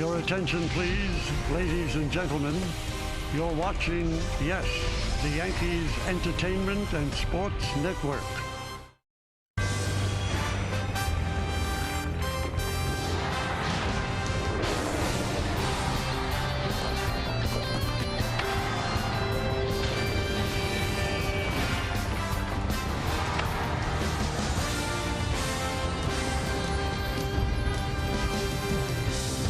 Your attention, please, ladies and gentlemen. You're watching, yes, the Yankees Entertainment and Sports Network.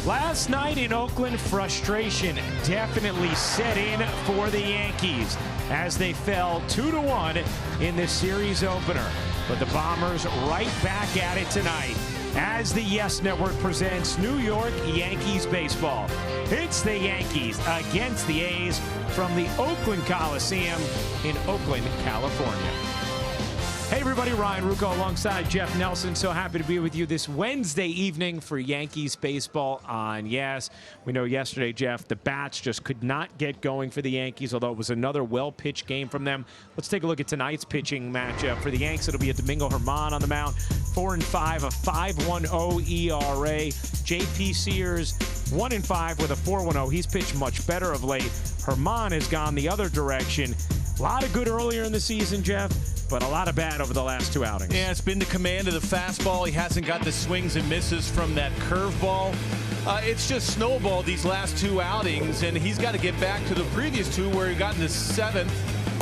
Last night in Oakland, frustration definitely set in for the Yankees as they fell 2-1 in the series opener. But the Bombers right back at it tonight as the Yes Network presents New York Yankees baseball. It's the Yankees against the A's from the Oakland Coliseum in Oakland, California. Hey everybody, Ryan Rucco alongside Jeff Nelson. So happy to be with you this Wednesday evening for Yankees baseball on Yes. We know yesterday, Jeff, the bats just could not get going for the Yankees, although it was another well-pitched game from them. Let's take a look at tonight's pitching matchup. For the Yanks, it'll be a Domingo Germán on the mound, 4-5, a 5.10 ERA. J.P. Sears, 1-5 with a 4.10. He's pitched much better of late. Germán has gone the other direction. A lot of good earlier in the season, Jeff, but a lot of bad over the last two outings. Yeah, it's been the command of the fastball. He hasn't got the swings and misses from that curveball. It's just snowballed these last two outings, and he's got to get back to the previous two where he got in the seventh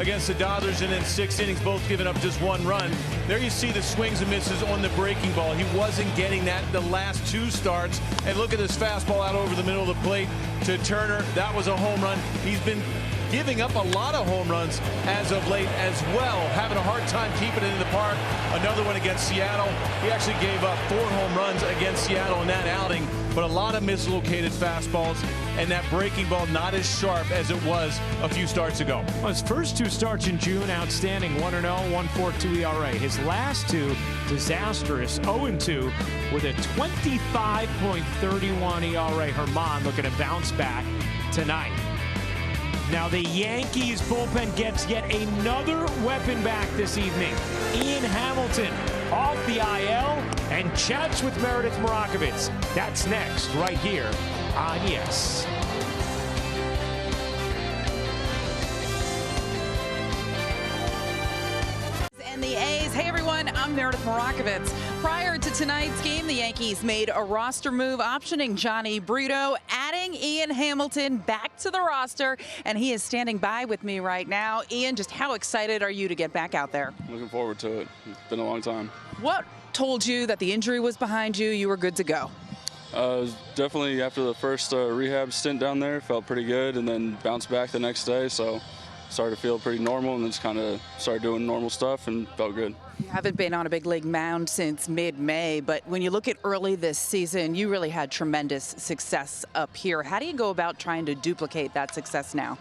against the Dodgers and in 6 innings, both giving up just 1 run. There you see the swings and misses on the breaking ball. He wasn't getting that the last 2 starts. And look at this fastball out over the middle of the plate to Turner. That was a home run. He's been giving up a lot of home runs as of late as well, having a hard time keeping it in the park. Another one against Seattle. He actually gave up 4 home runs against Seattle in that outing, but a lot of mislocated fastballs, and that breaking ball not as sharp as it was a few starts ago. Well, his first 2 starts in June, outstanding, 1-0, 1.42 ERA. His last 2, disastrous, 0-2 with a 25.31 ERA. Germán looking to bounce back tonight. Now the Yankees bullpen gets yet another weapon back this evening. Ian Hamilton off the IL and chats with Meredith Marakovitz. That's next right here on Yes. And the A's. Hey everyone, I'm Meredith Marakovitz. Prior to tonight's game, the Yankees made a roster move optioning Johnny Brito, adding Ian Hamilton back to the roster, and he is standing by with me right now. Ian, just how excited are you to get back out there? Looking forward to it. It's been a long time. What told you that the injury was behind you, you were good to go? Definitely after the first rehab stint down there, felt pretty good, and then bounced back the next day, so started to feel pretty normal, and then just kind of started doing normal stuff and felt good. You haven't been on a big league mound since mid-May, but when you look at early this season, you really had tremendous success up here. How do you go about trying to duplicate that success now?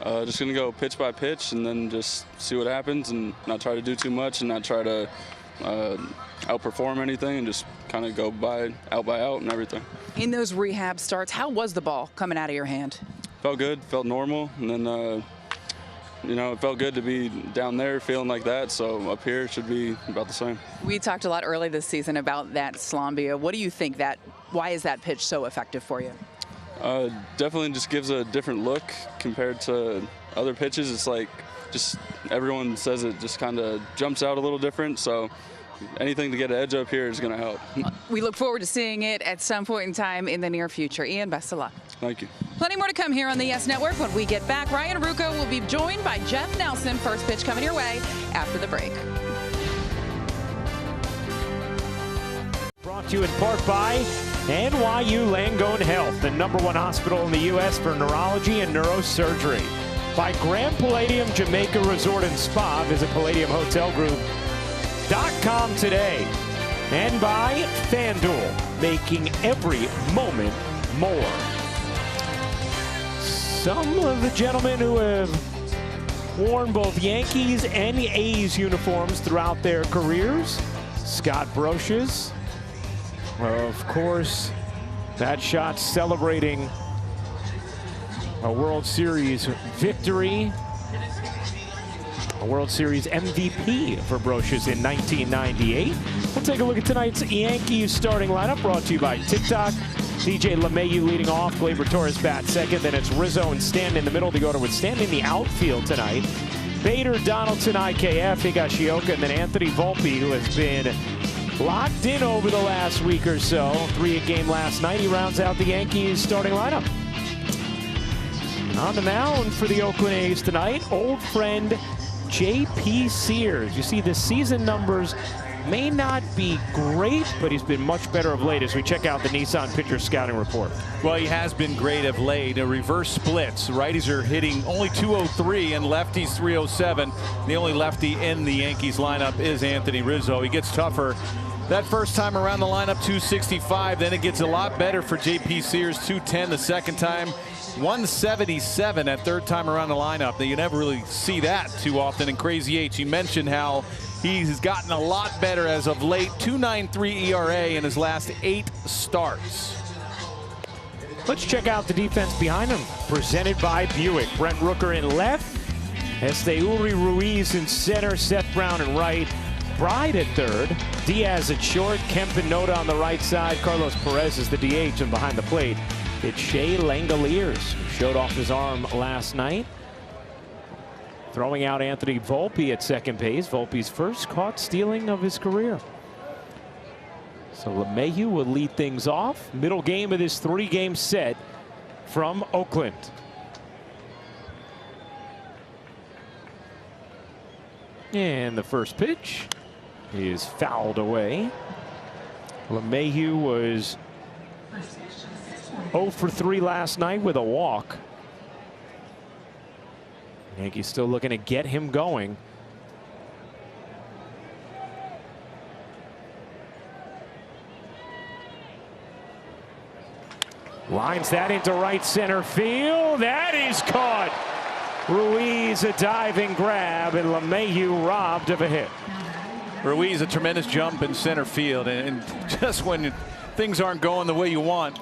Just going to go pitch by pitch and then just see what happens and not try to do too much and not try to outperform anything and just kind of go out by out and everything. In those rehab starts, how was the ball coming out of your hand? Felt good, felt normal, and then you know, it felt good to be down there feeling like that, so up here it should be about the same. We talked a lot early this season about that Slambia. What do you think why is that pitch so effective for you? Definitely just gives a different look compared to other pitches. It's like just everyone says it just kind of jumps out a little different, so anything to get an edge up here is going to help. We look forward to seeing it at some point in time in the near future. Ian, best of luck. Thank you. Plenty more to come here on the Yes Network. When we get back, Ryan Rucco will be joined by Jeff Nelson. First pitch coming your way after the break. Brought to you in part by NYU Langone Health, the .1 hospital in the U.S. for neurology and neurosurgery. By Grand Palladium Jamaica Resort and Spa. Visit PalladiumHotelGroup.com today. And by FanDuel, making every moment more. Some of the gentlemen who have worn both Yankees and A's uniforms throughout their careers. Scott Brosius, of course, that shot celebrating a World Series victory, a World Series MVP for Brosius in 1998. We'll take a look at tonight's Yankees starting lineup, brought to you by TikTok. DJ LeMahieu leading off. Gleyber Torres bats second. Then it's Rizzo and Stanton in the middle to go to with Stanton in the outfield tonight. Bader, Donaldson, IKF, Higashioka, and then Anthony Volpe, who has been locked in over the last week or so. 3 a game last night. He rounds out the Yankees starting lineup. On the mound for the Oakland A's tonight, old friend J.P. Sears. You see the season numbers may not be great, but he's been much better of late as we check out the Nissan pitcher scouting report. Well, he has been great of late. A reverse splits. Righties are hitting only 203 and lefties 307. The only lefty in the Yankees lineup is Anthony Rizzo. He gets tougher. That first time around the lineup, 265. Then it gets a lot better for J.P. Sears, 210 the second time. 177 that third time around the lineup. Now, you never really see that too often in Crazy H. You mentioned how he's gotten a lot better as of late. 2.93 ERA in his last 8 starts. Let's check out the defense behind him. Presented by Buick. Brent Rooker in left. Esteuri Ruiz in center. Seth Brown in right. Bride at third. Diaz at short. Kemp and Noda on the right side. Carlos Perez is the DH, and behind the plate, it's Shea Langoliers, who showed off his arm last night. Throwing out Anthony Volpe at second base. Volpe's first caught stealing of his career. So LeMahieu will lead things off. Middle game of this 3-game set from Oakland. And the first pitch is fouled away. LeMahieu was 0 for 3 last night with a walk. Yankees still looking to get him going. Lines that into right center field. That is caught. Ruiz a diving grab, and LeMahieu robbed of a hit. Ruiz a tremendous jump in center field, and just when things aren't going the way you want,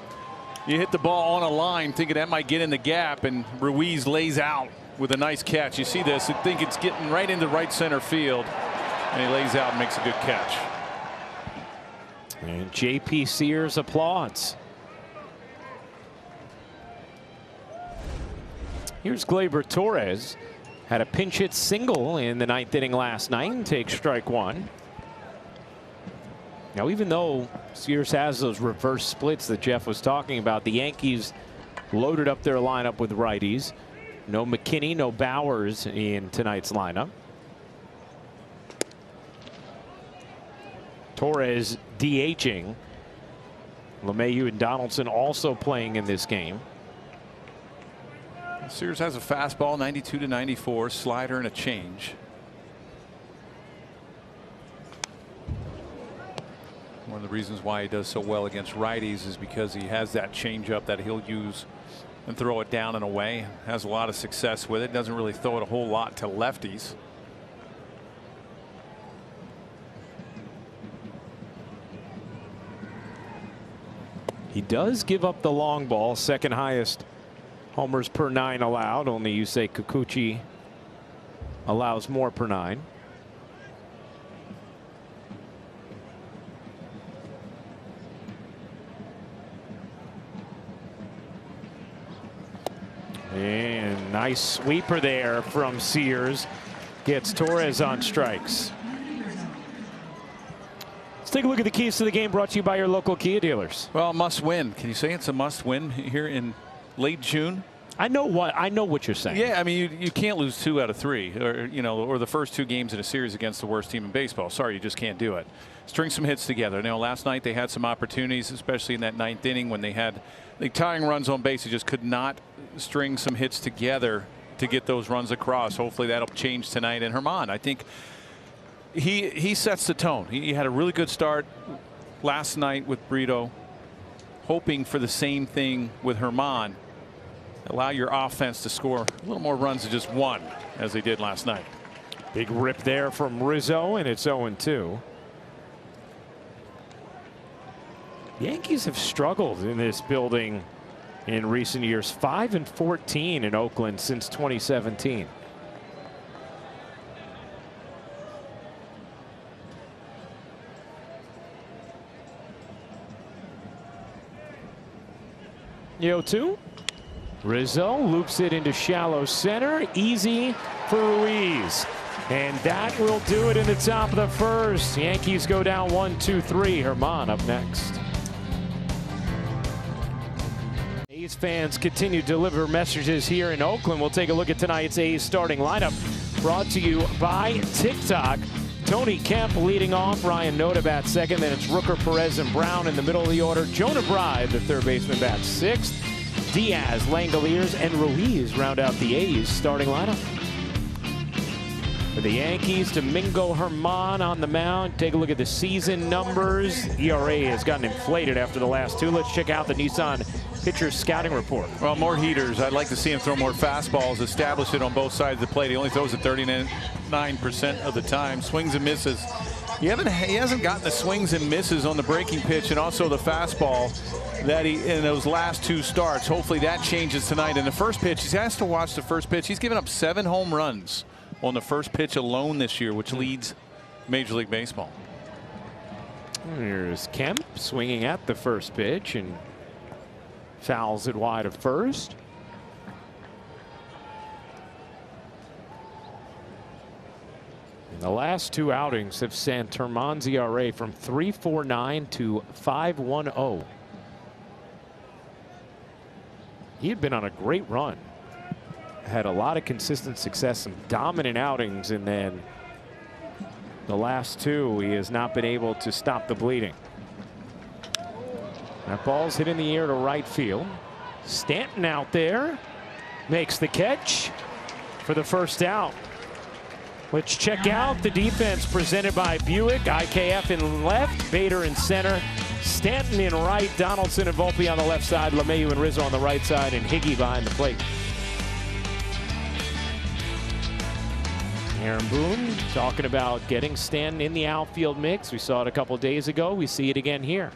you hit the ball on a line thinking that might get in the gap, and Ruiz lays out with a nice catch. You see this, I think it's getting right into right center field, and he lays out and makes a good catch. And J.P. Sears applauds. Here's Gleyber Torres. Had a pinch hit single in the 9th inning last night and takes strike 1. Now, even though Sears has those reverse splits that Jeff was talking about, the Yankees loaded up their lineup with righties. No McKinney, no Bowers in tonight's lineup. Torres DHing. LeMahieu and Donaldson also playing in this game. Sears has a fastball, 92 to 94, slider and a change. One of the reasons why he does so well against righties is because he has that changeup that he'll use and throw it down and away. Has a lot of success with it. Doesn't really throw it a whole lot to lefties. He does give up the long ball, second highest homers per 9 allowed. Only Yusei Kikuchi allows more per 9. And nice sweeper there from Sears. Gets Torres on strikes. Let's take a look at the keys to the game, brought to you by your local Kia dealers. Well, must win. Can you say it's a must win here in late June? I know what you're saying. Yeah, I mean, you can't lose 2 out of 3, or the first 2 games in a series against the worst team in baseball. Sorry, you just can't do it. String some hits together. Now, last night they had some opportunities, especially in that 9th inning when they had the tying runs on base. They just could not string some hits together to get those runs across. Hopefully that'll change tonight. And Germán, I think he sets the tone. He had a really good start last night with Brito, hoping for the same thing with Germán. Allow your offense to score a little more runs than just 1, as they did last night. Big rip there from Rizzo, and it's 0-2. Yankees have struggled in this building in recent years. 5-14 in Oakland since 2017. 0-2. Rizzo loops it into shallow center. Easy for Ruiz. And that will do it in the top of the first. Yankees go down 1-2-3. Germán up next. A's fans continue to deliver messages here in Oakland. We'll take a look at tonight's A's starting lineup, brought to you by TikTok. Tony Kemp leading off, Ryan Noda bats second, then it's Rooker, Perez, and Brown in the middle of the order. Jonah Bride, the third baseman, bats sixth. Diaz, Langoliers, and Ruiz round out the A's starting lineup. For the Yankees, Domingo, Germán on the mound. Take a look at the season numbers. ERA has gotten inflated after the last two. Let's check out the Nissan pitcher scouting report. Well, more heaters. I'd like to see him throw more fastballs, establish it on both sides of the plate. He only throws it 39% of the time. Swings and misses. He hasn't gotten the swings and misses on the breaking pitch and also the fastball that he in those last two starts. Hopefully that changes tonight. In the first pitch, he has to watch the first pitch. He's given up 7 home runs on the first pitch alone this year, which leads Major League Baseball. Here's Kemp swinging at the first pitch and fouls it wide of first. And the last two outings have sent Germán's ERA from 3.49 to 5.10. He had been on a great run. Had a lot of consistent success, some dominant outings, and then the last two he has not been able to stop the bleeding. That ball's hit in the air to right field. Stanton out there makes the catch for the first out. Let's check out the defense presented by Buick. IKF in left, Bader in center, Stanton in right, Donaldson and Volpe on the left side, LeMahieu and Rizzo on the right side, and Higgy behind the plate. Aaron Boone talking about getting Stanton in the outfield mix. We saw it a couple days ago. We see it again here.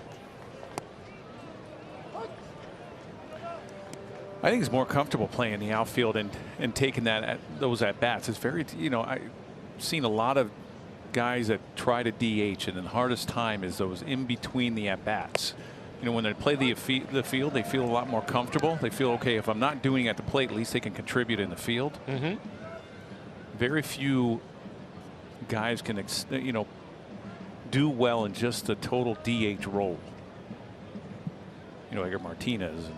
I think he's more comfortable playing in the outfield and taking those at bats. It's very, I've seen a lot of guys that try to DH, and the hardest time is those in between the at bats. When they play the field, they feel a lot more comfortable. They feel, okay, if I'm not doing it at the plate, at least they can contribute in the field. Very few guys can, do well in just the total DH role. Like Martinez and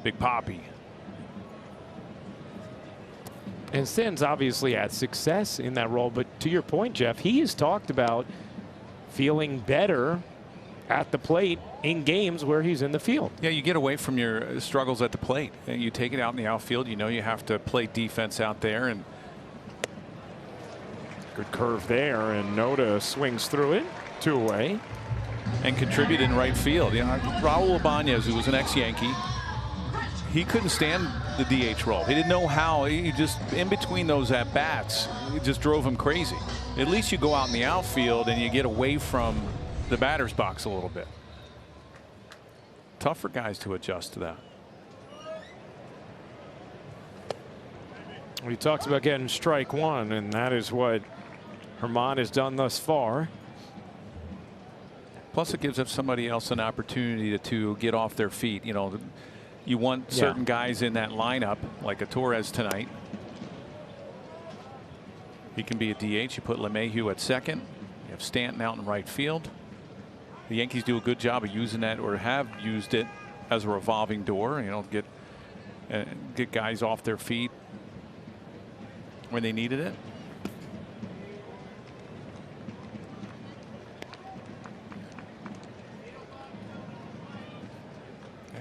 Big Papi. And Stanton's obviously had success in that role, but to your point, Jeff, he has talked about feeling better at the plate in games where he's in the field. Yeah, you get away from your struggles at the plate and you take it out in the outfield. You have to play defense out there, and good curve there, and Noda swings through it, 2 away. And contribute in right field. Raul Ibanez, who was an ex-Yankee, he couldn't stand the DH role. He didn't know how. He just, in between those at-bats, it just drove him crazy. At least you go out in the outfield and you get away from the batter's box a little bit. Tough for guys to adjust to that. He talks about getting strike one, and that is what Germán has done thus far. Plus, it gives up somebody else an opportunity to get off their feet. You want certain guys in that lineup, like a Torres tonight. He can be a DH. You put LeMahieu at second. You have Stanton out in right field. The Yankees do a good job of using that, or have used it as a revolving door. Get guys off their feet when they needed it.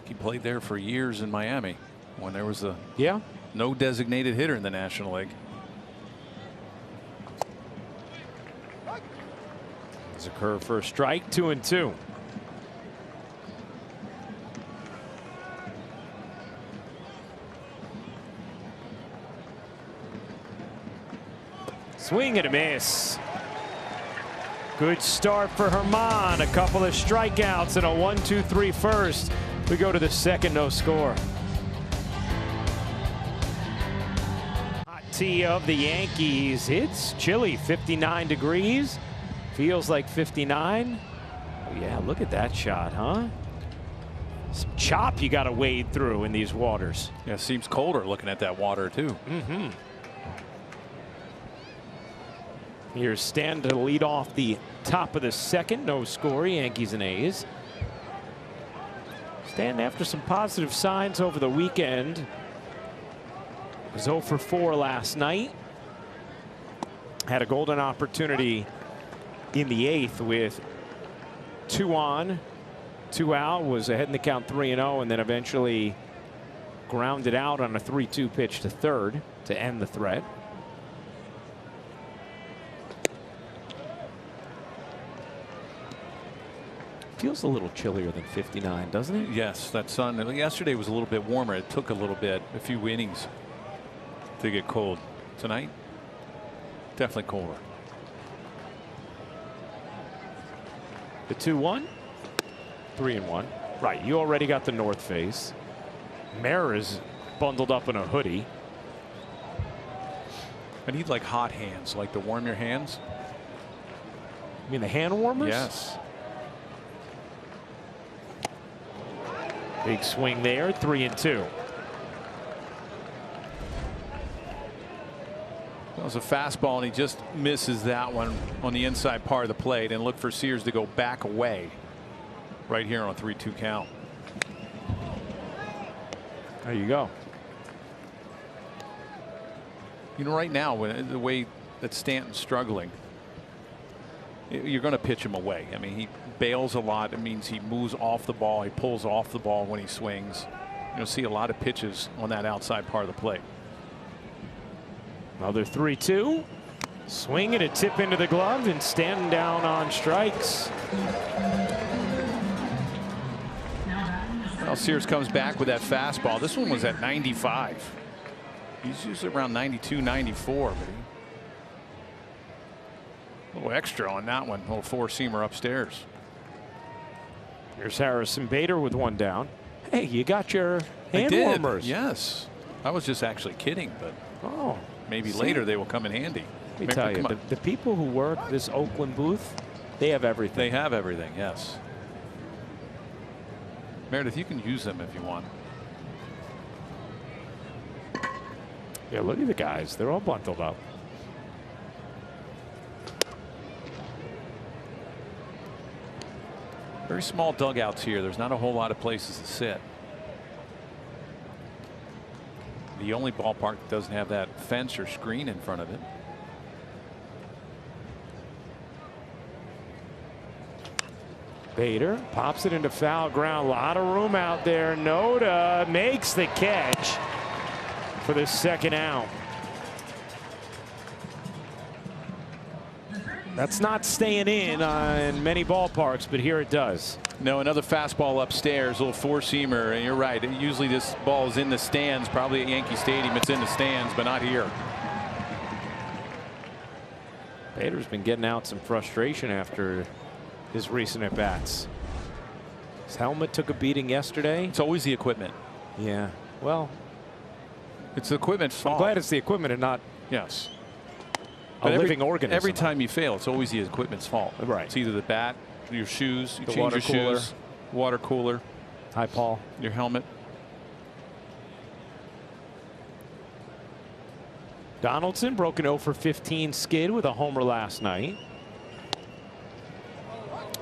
He played there for years in Miami when there was no designated hitter in the National League. There's a curve for a strike, 2-2. Swing and a miss. Good start for Germán. A couple of strikeouts and a 1-2-3 first. We go to the second, no score. Hot tee of the Yankees. It's chilly, 59 degrees. Feels like 59. Oh yeah, look at that shot, huh? Some chop you got to wade through in these waters. Yeah, it seems colder looking at that water too. Here's Stan to lead off the top of the second. No score, Yankees and A's. Stan, after some positive signs over the weekend, was 0 for 4 last night. Had a golden opportunity in the 8th with 2 on, 2 out, was ahead in the count 3-0, and then eventually grounded out on a 3-2 pitch to third to end the threat. Feels a little chillier than 59, doesn't it? Yes, that sun. Yesterday was a little bit warmer. It took a few innings to get cold. Tonight, definitely colder. The 2-1, 3-1. Right, you already got the north face. Mare is bundled up in a hoodie. I need like hot hands, like to warm your hands. You mean the hand warmers? Yes. Big swing there, 3-2. That was a fastball, and he just misses that one on the inside part of the plate, and look for Sears to go back away right here on a 3-2 count. There you go. You know, right now, the way that Stanton's struggling, you're going to pitch him away. I mean, he bails a lot. It means he moves off the ball. He pulls off the ball when he swings. You'll see a lot of pitches on that outside part of the plate. Another 3-2. Swing and a tip into the glove, and Stanton down on strikes. Well, Sears comes back with that fastball. This one was at 95. He's usually around 92, 94, but a little extra on that one. A little four-seamer upstairs. Here's Harrison Bader with one down. Hey, you got your hand warmers. Yes. I was just actually kidding, but maybe later they will come in handy. Let me tell you, the people who work this Oakland booth, they have everything. They have everything, yes. Meredith, you can use them if you want. Yeah, look at the guys. They're all bundled up. Very small dugouts here. There's not a whole lot of places to sit. The only ballpark that doesn't have that fence or screen in front of it. Bader pops it into foul ground. A lot of room out there. Noda makes the catch for the second out. That's not staying in many ballparks, but here it does. No, another fastball upstairs, a little four-seamer, and you're right. Usually this ball is in the stands, probably at Yankee Stadium. It's in the stands, but not here. Bader's been getting out some frustration after his recent at-bats. His helmet took a beating yesterday. It's always the equipment. Yeah, well, it's the equipment's fault. I'm glad it's the equipment and not a living organism. Every time you fail, it's always the equipment's fault. Right. It's either the bat, your shoes, you the change water your cooler. shoes, water cooler. Hi, Paul. Your helmet. Donaldson broke an 0 for 15 skid with a homer last night.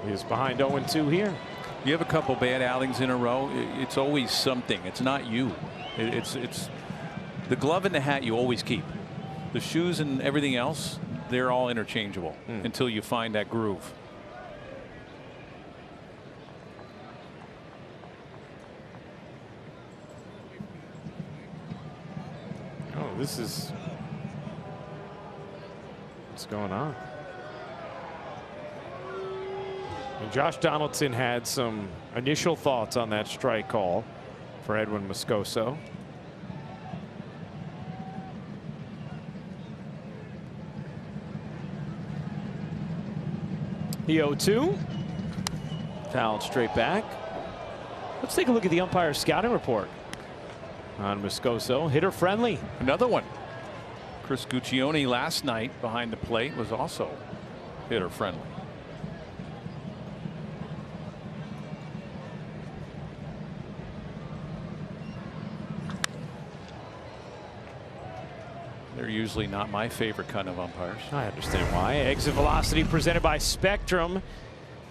He's behind 0-2 here. You have a couple bad outings in a row. It's always something. It's not you. It's the glove and the hat you always keep. The shoes and everything else, they're all interchangeable until you find that groove. Oh, this is what's going on. And Josh Donaldson had some initial thoughts on that strike call for Edwin Moscoso. The 0-2. Fouled straight back. Let's take a look at the umpire scouting report on Moscoso. Hitter friendly. Another one. Chris Guccione last night behind the plate was also hitter friendly. They're usually not my favorite kind of umpires. I understand why. Exit velocity presented by Spectrum.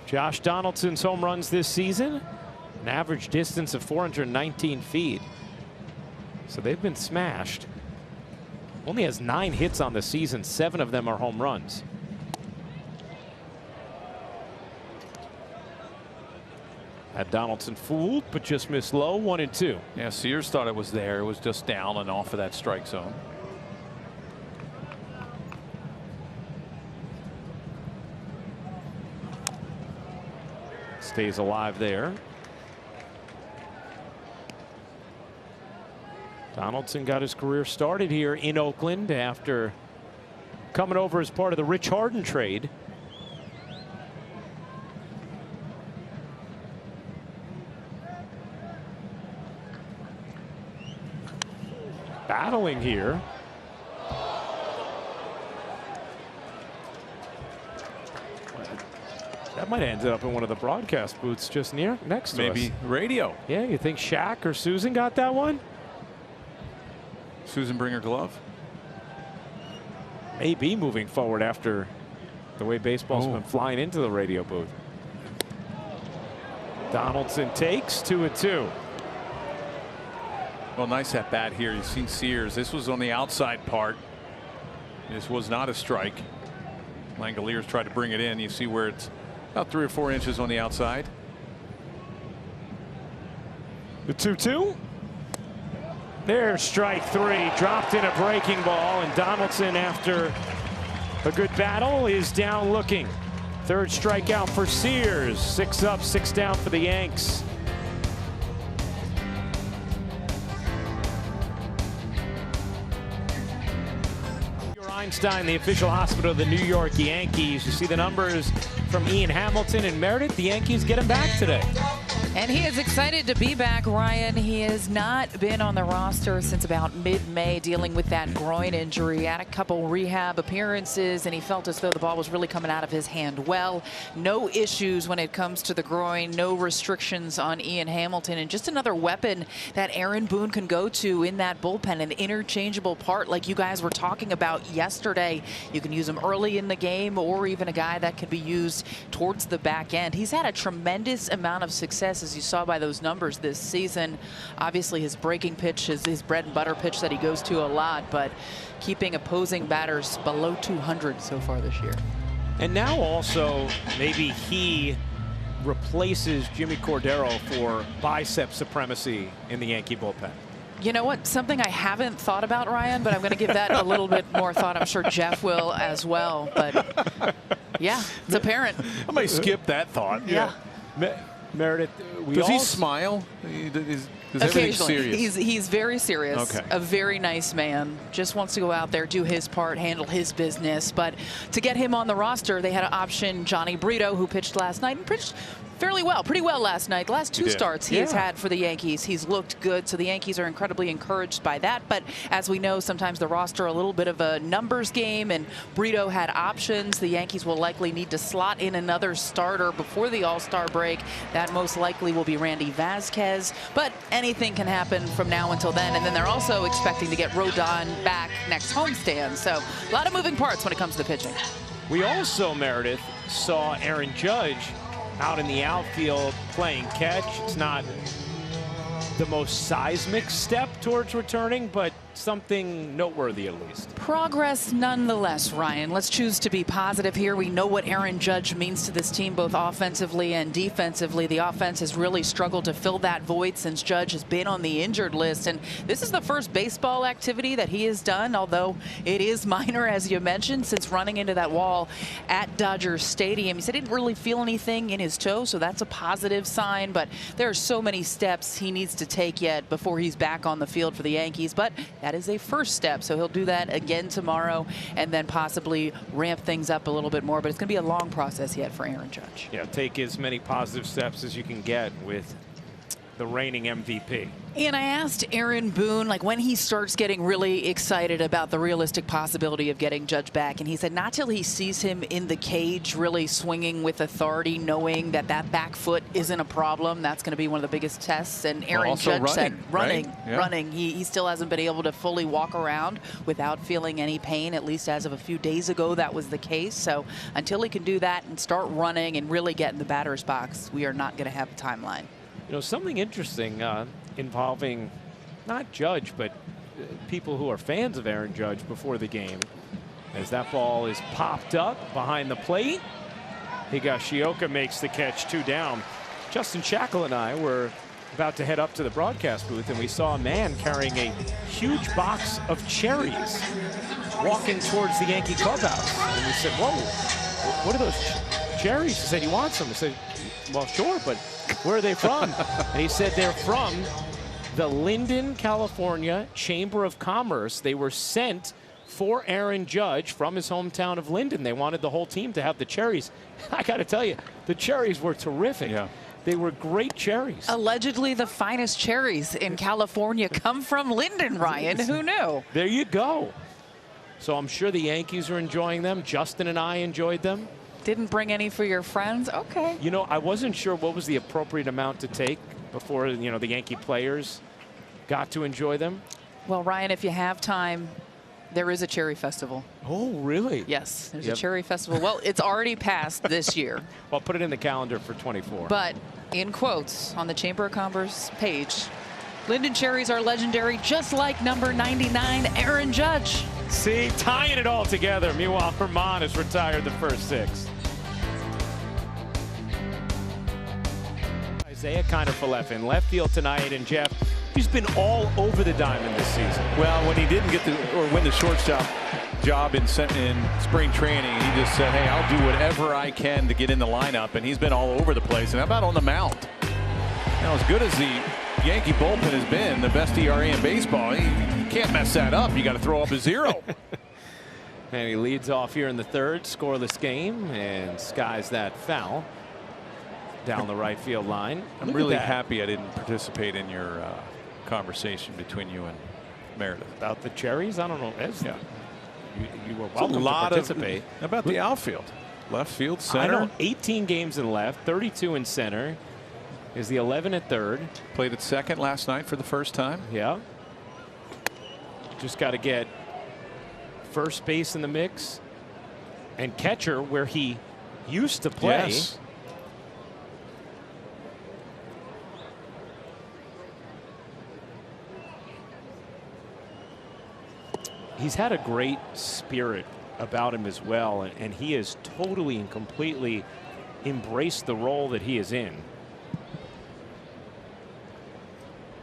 Josh Donaldson's home runs this season, an average distance of 419 feet. So they've been smashed. Only has 9 hits on the season. 7 of them are home runs. Had Donaldson fooled, but just missed low. 1-2. Yeah, Sears thought it was there. It was just down and off of that strike zone. Stays alive there. Donaldson got his career started here in Oakland after coming over as part of the Rich Harden trade. Battling here. That might have ended up in one of the broadcast booths just next to us. Maybe radio. Yeah, you think Shaq or Susan got that one? Susan bring her glove? Maybe moving forward after the way baseball's been flying into the radio booth. Donaldson takes 2-2. Well, nice at bat here. You've seen Sears. This was on the outside part. This was not a strike. Langoliers tried to bring it in. You see where it's about 3 or 4 inches on the outside. The 2-2. There's strike 3. Dropped in a breaking ball, and Donaldson, after a good battle, is down looking. 3rd strikeout for Sears. 6 up, 6 down for the Yanks. Einstein, the official hospital of the New York Yankees. You see the numbers from Ian Hamilton and Meredith. The Yankees get him back today. And he is excited to be back, Ryan. He has not been on the roster since about mid-May, dealing with that groin injury. Had a couple rehab appearances, and he felt as though the ball was really coming out of his hand well. No issues when it comes to the groin. No restrictions on Ian Hamilton. And just another weapon that Aaron Boone can go to in that bullpen, an interchangeable part like you guys were talking about yesterday. You can use him early in the game, or even a guy that can be used towards the back end. He's had a tremendous amount of success, as you saw by those numbers this season. Obviously his breaking pitch is his bread and butter pitch that he goes to a lot, but keeping opposing batters below 200 so far this year. And now also maybe he replaces Jimmy Cordero for bicep supremacy in the Yankee bullpen. You know what? Something I haven't thought about, Ryan, but I'm going to give that a little bit more thought. I'm sure Jeff will as well. But yeah, it's apparent. I might skip that thought. Yeah. Meredith, does he smile? Is everything serious? He's very serious. Okay. A very nice man. Just wants to go out there, do his part, handle his business. But to get him on the roster, they had an option Johnny Brito, who pitched last night and pitched fairly well, pretty well last night. The last 2 starts he has had for the Yankees, he's looked good, so the Yankees are incredibly encouraged by that. But as we know, sometimes the roster a little bit of a numbers game, and Brito had options. The Yankees will likely need to slot in another starter before the All-Star break. That most likely will be Randy Vasquez, but anything can happen from now until then. And then they're also expecting to get Rodon back next homestand, so a lot of moving parts when it comes to pitching. We also, Meredith, saw Aaron Judge out in the outfield playing catch. It's not the most seismic step towards returning, but something noteworthy at least. Progress nonetheless, Ryan. Let's choose to be positive here. We know what Aaron Judge means to this team, both offensively and defensively. The offense has really struggled to fill that void since Judge has been on the injured list. And this is the first baseball activity that he has done, although it is minor, as you mentioned, since running into that wall at Dodger Stadium. He said he didn't really feel anything in his toe, so that's a positive sign. But there are so many steps he needs to take yet before he's back on the field for the Yankees. But that is a first step, so he'll do that again tomorrow and then possibly ramp things up a little bit more. But it's going to be a long process yet for Aaron Judge. Yeah, take as many positive steps as you can get with the reigning MVP. And I asked Aaron Boone, like, when he starts getting really excited about the realistic possibility of getting Judge back, and he said not till he sees him in the cage really swinging with authority, knowing that that back foot isn't a problem. That's going to be one of the biggest tests. And Aaron Judge said running. He still hasn't been able to fully walk around without feeling any pain, at least as of a few days ago that was the case. So until he can do that and start running and really get in the batter's box, we are not going to have a timeline. You know, something interesting involving not Judge, but people who are fans of Aaron Judge before the game. As that ball is popped up behind the plate, Higashioka makes the catch, 2 down. Justin Shackle and I were about to head up to the broadcast booth, and we saw a man carrying a huge box of cherries walking towards the Yankee clubhouse. And we said, whoa, what are those cherries? He said he wants them. I said, well, sure, but where are they from? And he said they're from the Linden, California Chamber of Commerce. They were sent for Aaron Judge from his hometown of Linden. They wanted the whole team to have the cherries. I got to tell you, the cherries were terrific. Yeah. They were great cherries. Allegedly the finest cherries in California come from Linden, Ryan. Who knew? There you go. So I'm sure the Yankees are enjoying them. Justin and I enjoyed them. Didn't bring any for your friends? Okay. You know, I wasn't sure what was the appropriate amount to take before, you know, the Yankee players got to enjoy them. Well, Ryan, if you have time, there is a cherry festival. Oh, really? Yes, there's a cherry festival. Well, it's already passed this year. Well, put it in the calendar for 24. But in quotes on the Chamber of Commerce page, Linden cherries are legendary, just like number 99, Aaron Judge. See, tying it all together. Meanwhile, Germán has retired the first 6. Isaiah Kiner-Falefa in left field tonight, and Jeff, he's been all over the diamond this season. Well, when he didn't get or win the shortstop job in spring training, he just said, hey, I'll do whatever I can to get in the lineup, and he's been all over the place. And how about on the mound? Now, as good as the Yankee bullpen has been, the best ERA in baseball, you can't mess that up. You got to throw up a 0. And he leads off here in the 3rd, scoreless game, and skies that foul down the right field line. I'm really happy I didn't participate in your conversation between you and Meredith about the cherries. I don't know. Yeah, you were welcome to participate. About the outfield, left field, center. I know, 18 games in left, 32 in center. Is the 11 at 3rd. Played at second last night for the first time. Yeah. Just got to get first base in the mix and catcher where he used to play. Yes. He's had a great spirit about him as well, and he has totally and completely embraced the role that he is in.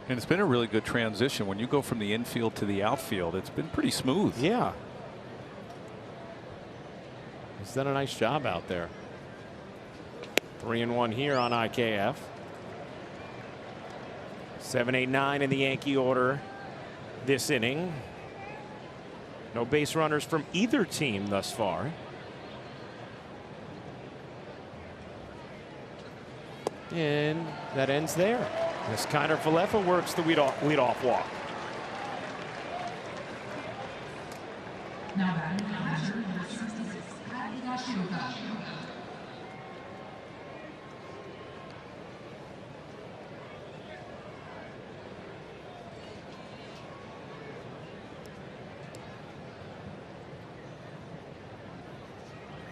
And it's been a really good transition. When you go from the infield to the outfield, it's been pretty smooth. Yeah. He's done a nice job out there. 3-1 here on IKF. 7, 8, 9 in the Yankee order this inning. No base runners from either team thus far. And that ends there. As Kiner-Falefa works the leadoff walk.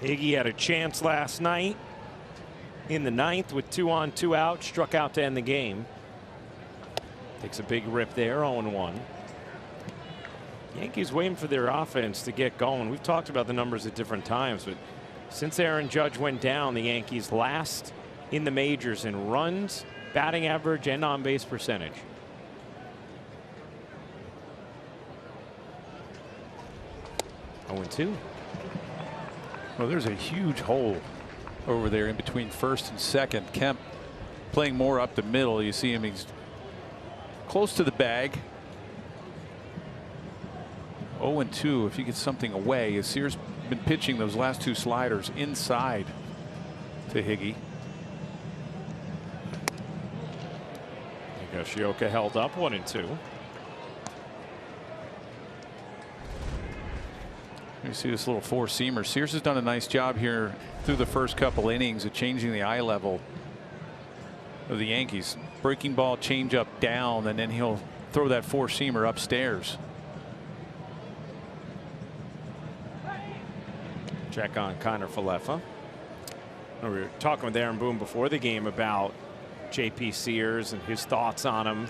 Higgy had a chance last night in the 9th with 2 on 2 out, struck out to end the game. Takes a big rip there, 0-1. Yankees waiting for their offense to get going. We've talked about the numbers at different times, but since Aaron Judge went down, the Yankees last in the majors in runs, batting average, and on-base percentage. Oh, 2. Well, there's a huge hole over there in between first and second. Kemp playing more up the middle. You see him, he's close to the bag. 0-2 if he gets something away. Sears been pitching those last 2 sliders inside to Higgy. Yoshioka held up 1-2. You see this little four-seamer. Sears has done a nice job here through the first couple innings of changing the eye level of the Yankees. Breaking ball, change up down, and then he'll throw that four-seamer upstairs. Check on Connor Falefa. We were talking with Aaron Boone before the game about J.P. Sears and his thoughts on him.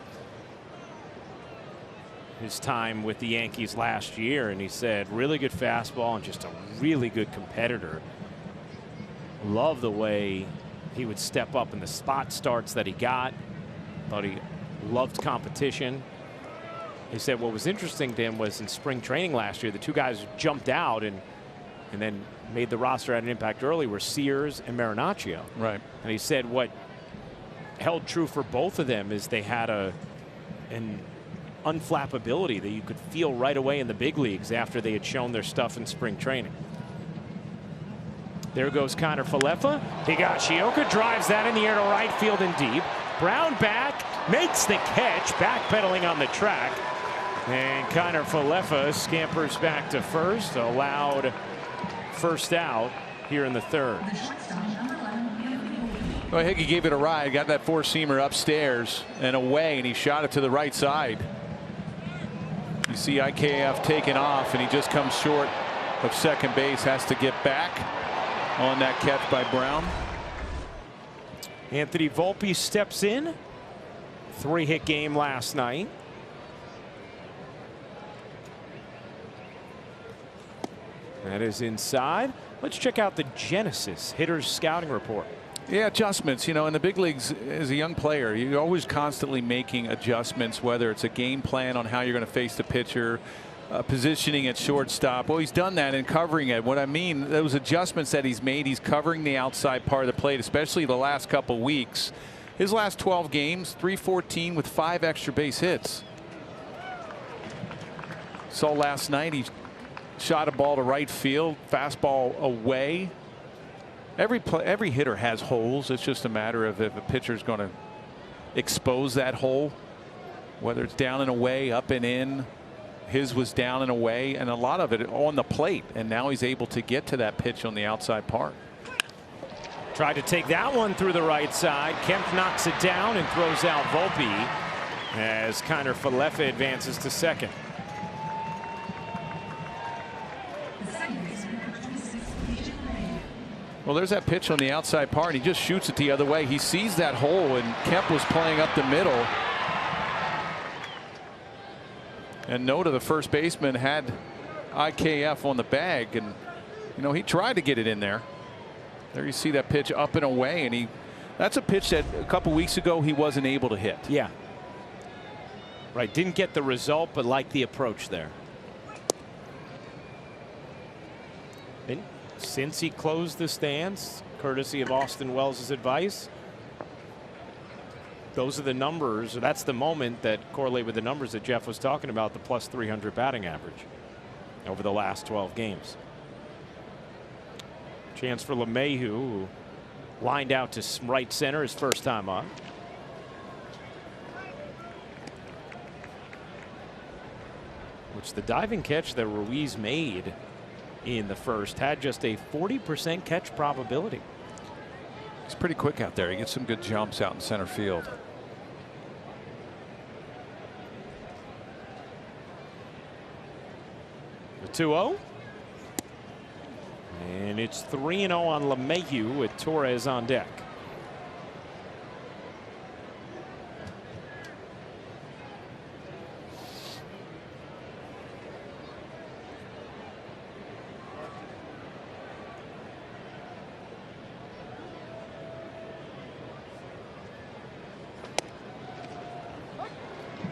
His time with the Yankees last year, and he said really good fastball and just a really good competitor. Love the way he would step up in the spot starts that he got. Thought he loved competition. He said what was interesting to him was in spring training last year, the two guys who jumped out and then made the roster at an impact early were Sears and Marinaccio. Right. And he said what held true for both of them is they had an unflappability that you could feel right away in the big leagues after they had shown their stuff in spring training. There goes Connor Falefa. Higashioka drives that in the air to right field and deep. Brown back, makes the catch, backpedaling on the track. And Connor Falefa scampers back to first, allowed first out here in the third. Well, Higgy gave it a ride, got that four-seamer upstairs and away, and he shot it to the right side. You see IKF taking off, and he just comes short of second base, has to get back on that catch by Brown. Anthony Volpe steps in. 3-hit game last night. That is inside. Let's check out the Genesis hitters scouting report. Yeah, adjustments. You know, in the big leagues, as a young player, you're always constantly making adjustments, whether it's a game plan on how you're going to face the pitcher, positioning at shortstop. Well, he's done that and covering it. What I mean, those adjustments that he's made, he's covering the outside part of the plate, especially the last couple weeks. His last 12 games, .314 with 5 extra base hits. Saw last night he shot a ball to right field, fastball away. Every hitter has holes. It's just a matter of if a pitcher's going to expose that hole, whether it's down and away, up and in. His was down and away, and a lot of it on the plate, and now he's able to get to that pitch on the outside part. Tried to take that one through the right side. Kemp knocks it down and throws out Volpe as Connor Falefa advances to second. Well, there's that pitch on the outside part. He just shoots it the other way. He sees that hole, and Kemp was playing up the middle. And Noda, the first baseman, had IKF on the bag, and you know he tried to get it in there. There you see that pitch up and away, and that's a pitch that a couple weeks ago he wasn't able to hit. Yeah. Right, didn't get the result, but liked the approach there. And since he closed the stands, courtesy of Austin Wells' advice, those are the numbers. That's the moment that correlate with the numbers that Jeff was talking about, the plus 300 batting average over the last 12 games. Chance for LeMahieu, who lined out to right center his first time up. Which the diving catch that Ruiz made in the first had just a 40% catch probability. He's pretty quick out there. He gets some good jumps out in center field. The 2-0. And it's 3-0 on LeMahieu with Torres on deck.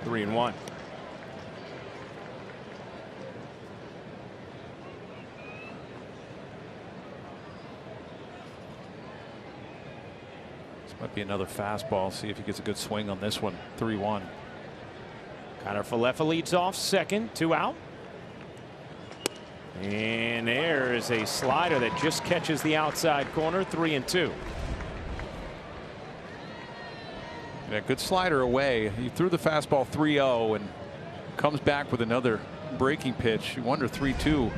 Three and one. Might be another fastball. See if he gets a good swing on this one. 3-1. Connor Falefa leads off second, 2 out. And there is a slider that just catches the outside corner. 3-2. Yeah, good slider away. He threw the fastball 3-0 and comes back with another breaking pitch. You wonder 3-2.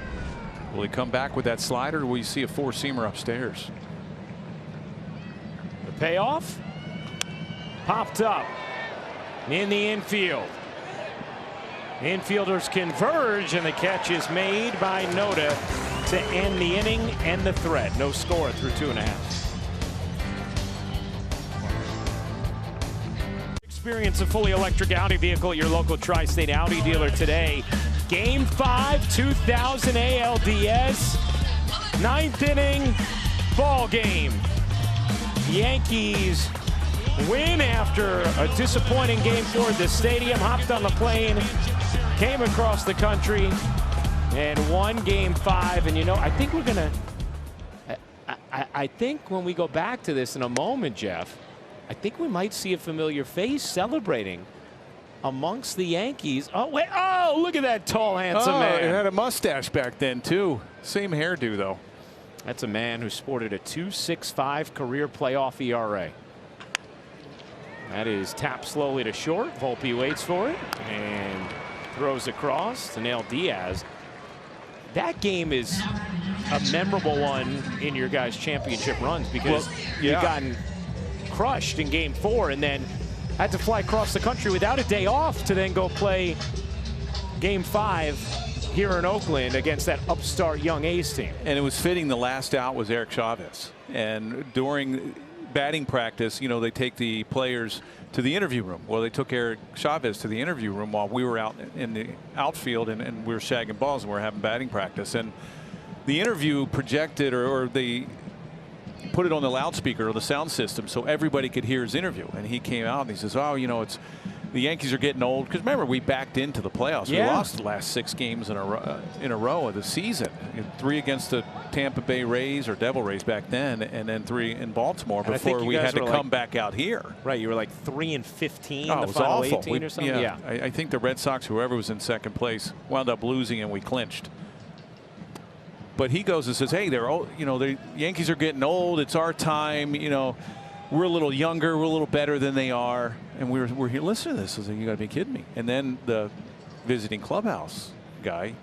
Will he come back with that slider, or will you see a four-seamer upstairs? The payoff popped up in the infield. Infielders converge, and the catch is made by Noda to end the inning and the threat. No score through 2.5. Experience a fully electric Audi vehicle at your local Tri-State Audi dealer today. Game 5, 2000 ALDS, 9th inning ball game. Yankees win after a disappointing game 4 at the stadium. Hopped on the plane, came across the country, and won Game 5. And you know, I think we're gonna. I think when we go back to this in a moment, Jeff, I think we might see a familiar face celebrating amongst the Yankees. Oh, wait. Oh, look at that tall, handsome man. He had a mustache back then, too. Same hairdo, though. That's a man who sported a 2.65 career playoff ERA. That is tapped slowly to short. Volpe waits for it and throws across to nail Diaz. That game is a memorable one in your guys' championship runs because you've gotten crushed in Game 4 and then had to fly across the country without a day off to then go play Game 5 here in Oakland against that upstart young A's team. And it was fitting the last out was Eric Chavez. And during batting practice, you know, they take the players to the interview room. Well, they took Eric Chavez to the interview room while we were out in the outfield and we were shagging balls and we were having batting practice. And the interview projected or they put it on the loudspeaker or the sound system so everybody could hear his interview. And he came out and he says, oh, you know, it's the Yankees are getting old. Because remember, we backed into the playoffs. We lost the last 6 games in a row of the season. 3 against the Tampa Bay Rays or Devil Rays back then, and then 3 in Baltimore before we had to come back out here. Right, you were like 3-15 oh, the final awful. 18 or something. Yeah, I think the Red Sox, whoever was in second place, wound up losing and we clinched. But he goes and says, hey, they're old, you know, the Yankees are getting old. It's our time. You know, we're a little younger. We're a little better than they are. And we're here. Listen to this. I was like, you got to be kidding me. And then the visiting clubhouse guy,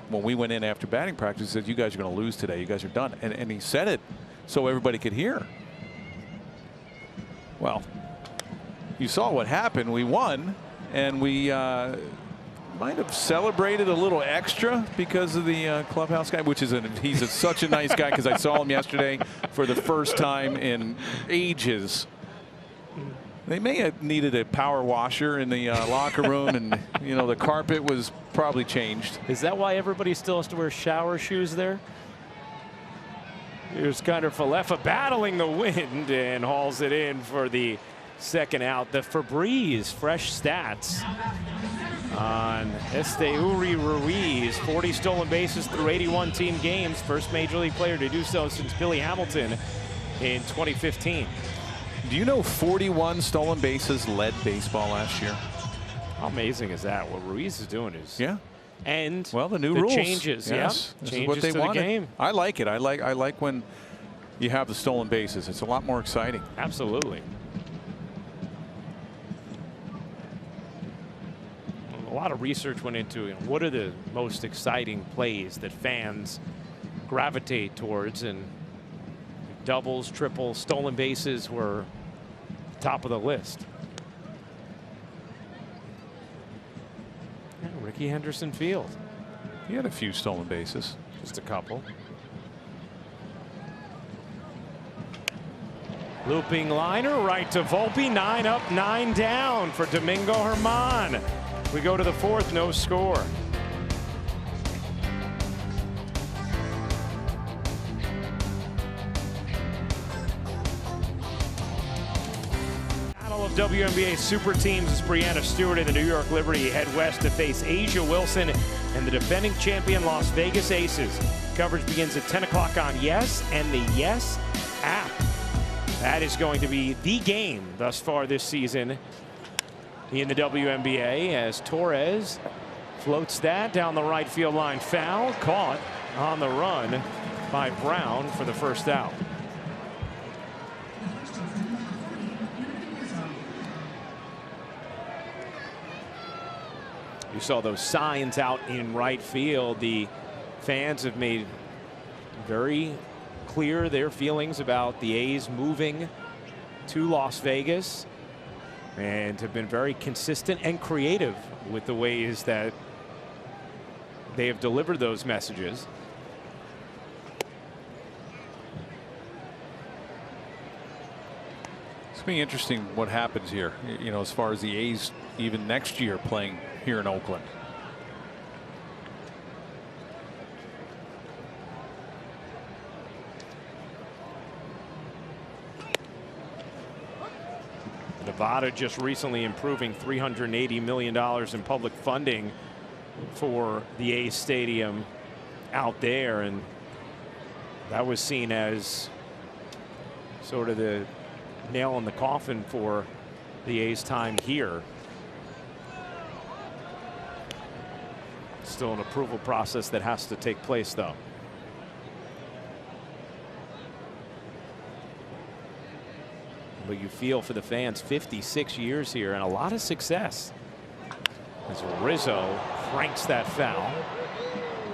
when we went in after batting practice, said, you guys are going to lose today. You guys are done. And he said it so everybody could hear. Well, you saw what happened. We won, and we might have celebrated a little extra because of the clubhouse guy, which is he's such a nice guy because I saw him yesterday for the first time in ages. They may have needed a power washer in the locker room, and you know the carpet was probably changed. Is that why everybody still has to wear shower shoes there? Here's Connor Falefa battling the wind and hauls it in for the second out. The Febreze fresh stats on Esteuri Ruiz. 40 stolen bases through 81 team games. First major league player to do so since Billy Hamilton in 2015. Do you know 41 stolen bases led baseball last year? How amazing is that? What Ruiz is doing is and well, the new rules changes. Yes, this changes is what they to wanted. the game. I like it. I like when you have the stolen bases. It's a lot more exciting. Absolutely. A lot of research went into it. What are the most exciting plays that fans gravitate towards, and doubles, triples, stolen bases were top of the list. Yeah, Ricky Henderson Field. He had a few stolen bases. Just a couple. Looping liner right to Volpe. 9 up, 9 down for Domingo Germán. We go to the 4th, no score. Battle of WNBA super teams as Brianna Stewart and the New York Liberty head west to face Asia Wilson and the defending champion Las Vegas Aces. Coverage begins at 10 o'clock on Yes and the Yes app. That is going to be the game thus far this season in the WNBA as Torres floats that down the right field line. Foul caught on the run by Brown for the first out. You saw those signs out in right field. The fans have made very clear their feelings about the A's moving to Las Vegas, and have been very consistent and creative with the ways that they have delivered those messages. It's going to be interesting what happens here, you know, as far as the A's even next year playing here in Oakland. Nevada just recently improving $380 million in public funding for the A's stadium out there, and that was seen as sort of the nail in the coffin for the A's time here. Still an approval process that has to take place, though. But you feel for the fans, 56 years here and a lot of success. As Rizzo cranks that foul.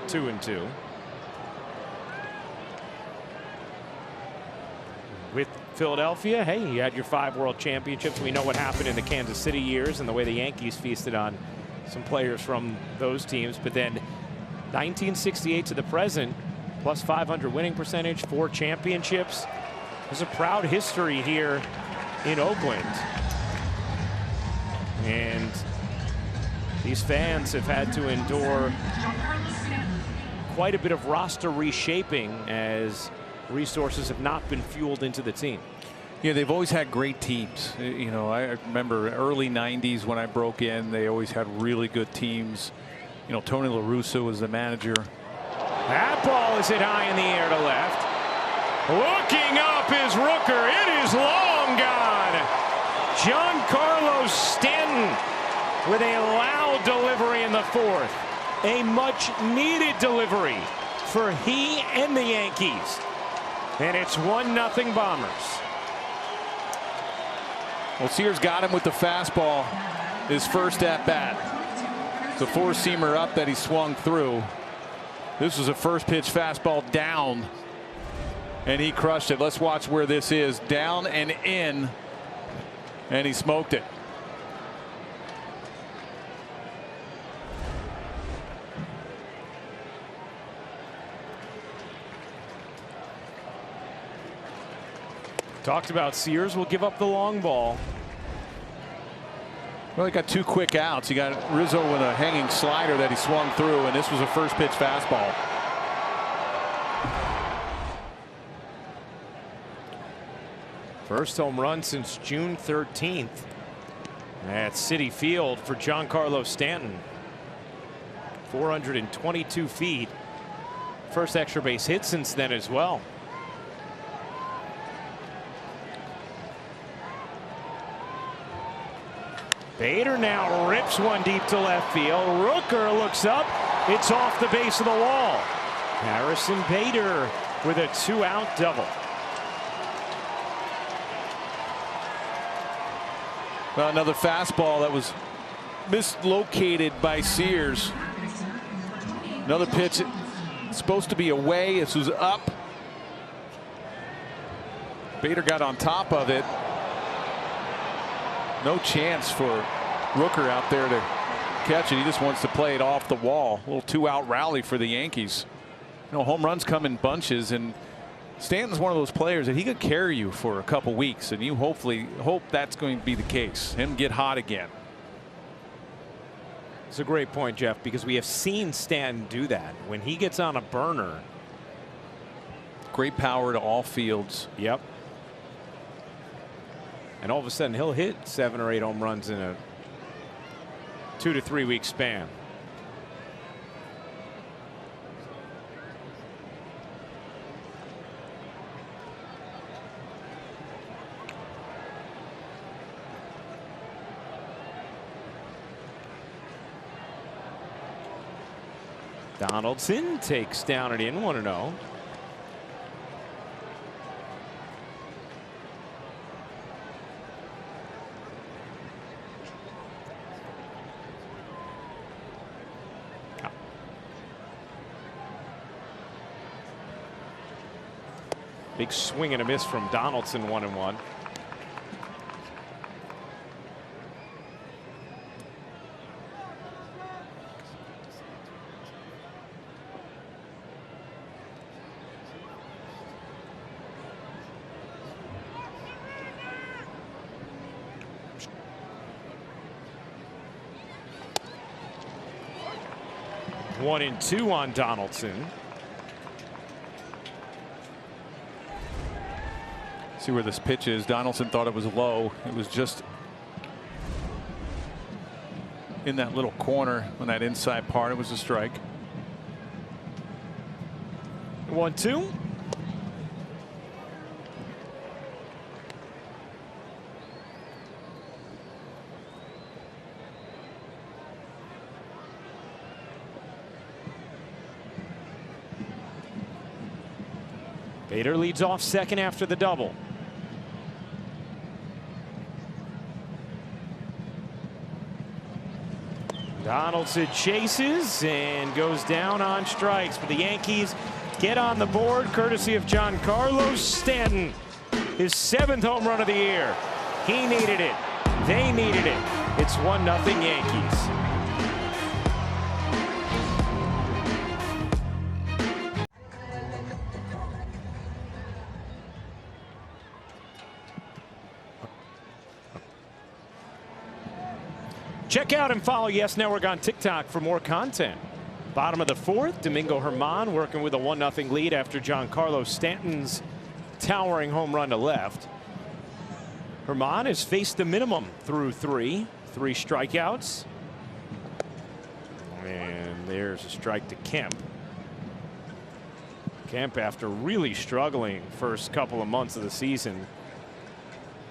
2-2. With Philadelphia, hey, you had your 5 world championships. We know what happened in the Kansas City years and the way the Yankees feasted on some players from those teams. But then 1968 to the present, plus 500 winning percentage, 4 championships. There's a proud history here in Oakland. And these fans have had to endure quite a bit of roster reshaping as resources have not been fueled into the team. Yeah, they've always had great teams. You know, I remember early 90s when I broke in, they always had really good teams. You know, Tony La Russa was the manager. That ball is hit high in the air to left. Looking up is Rooker. It is long gone. Giancarlo Stanton with a loud delivery in the 4th. A much needed delivery for he and the Yankees. And it's 1-0 Bombers. Well, Sears got him with the fastball his first at bat. The 4-seamer up that he swung through. This was a first pitch fastball down, and he crushed it. Let's watch where this is. Down and in, and he smoked it. Talked about Sears will give up the long ball. Well, he got 2 quick outs. He got Rizzo with a hanging slider that he swung through, and this was a first pitch fastball. First home run since June 13th at Citi Field for Giancarlo Stanton. 422 feet. First extra base hit since then as well. Bader now rips one deep to left field. Rooker looks up. It's off the base of the wall. Harrison Bader with a 2-out double. Well, another fastball that was mislocated by Sears. Another pitch supposed to be away. This was up. Bader got on top of it. No chance for Rooker out there to catch it. He just wants to play it off the wall. A little 2-out rally for the Yankees. You know, home runs come in bunches, and Stanton's one of those players that he could carry you for a couple weeks, and you hopefully hope that's going to be the case. Him get hot again. It's a great point, Jeff, because we have seen Stanton do that when he gets on a burner. Great power to all fields. Yep. And all of a sudden he'll hit 7 or 8 home runs in a 2 to 3 week span. Donaldson takes down and in 1-0. Big swing and a miss from Donaldson, 1-1. One and two on Donaldson. See where this pitch is. Donaldson thought it was low. It was just in that little corner on that inside part. It was a strike. 1-2. Bader leads off second after the double. Donaldson chases and goes down on strikes, but the Yankees get on the board courtesy of Giancarlo Stanton. His 7th home run of the year. He needed it. They needed it. It's 1-0 Yankees. Check out and follow Yes Network on TikTok for more content. Bottom of the 4th, Domingo Germán working with a 1-0 lead after Giancarlo Stanton's towering home run to left. Germán has faced the minimum through 3 strikeouts. And there's a strike to Kemp. Kemp, after really struggling first couple of months of the season,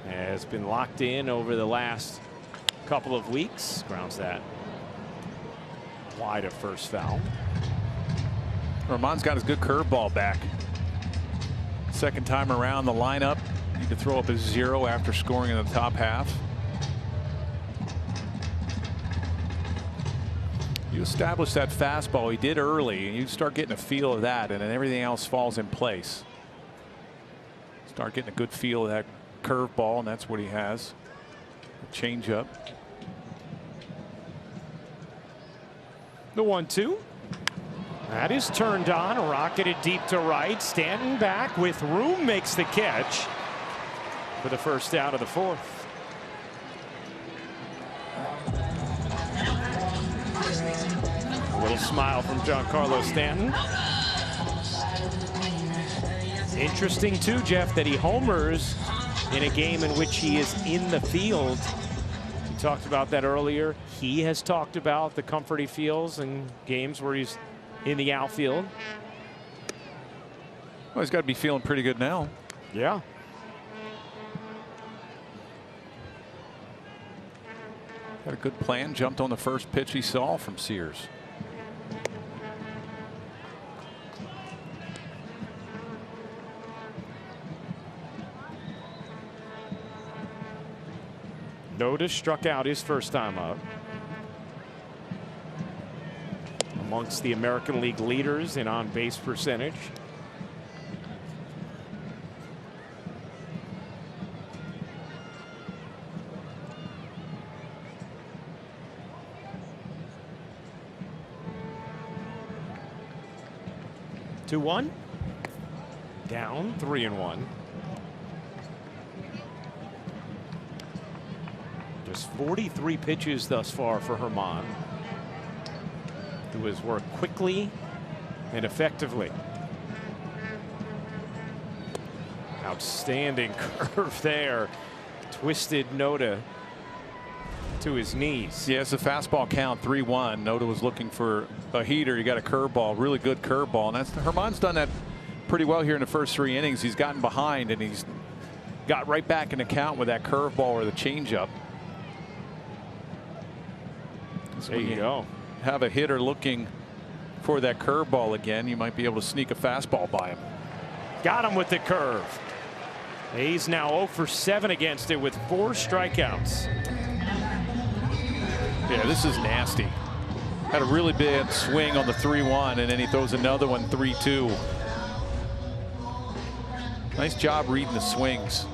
has been locked in over the last couple of weeks. Grounds that wide of first foul. Germán's got his good curveball back. Second time around the lineup. Need to throw up a 0 after scoring in the top half. You establish that fastball he did early, and you start getting a feel of that, and then everything else falls in place. Start getting a good feel of that curveball, and that's what he has. Change up. The 1-2. That is turned on, rocketed deep to right. Stanton back with room, makes the catch for the first out of the 4th. A little smile from Giancarlo Stanton. Interesting too, Jeff, that he homers in a game in which he is in the field. We talked about that earlier. He has talked about the comfort he feels in games where he's in the outfield. Well, he's got to be feeling pretty good now. Yeah. Got a good plan. Jumped on the first pitch he saw from Sears. Noda struck out his first time up. Amongst the American League leaders in on-base percentage. Two one. Down 3-1. Just 43 pitches thus far for Germán, who has worked quickly and effectively. Outstanding curve there. Twisted Noda to his knees. Yeah, it's a fastball count, 3-1. Noda was looking for a heater. He got a curveball, really good curveball. And Germán's done that pretty well here in the first 3 innings. He's gotten behind and he's got right back in the count with that curveball or the changeup. There you go. Have a hitter looking for that curveball again, you might be able to sneak a fastball by him. Got him with the curve. He's now 0 for 7 against it with 4 strikeouts. Yeah, this is nasty. Had a really bad swing on the 3-1, and then he throws another one, 3-2. Nice job reading the swings.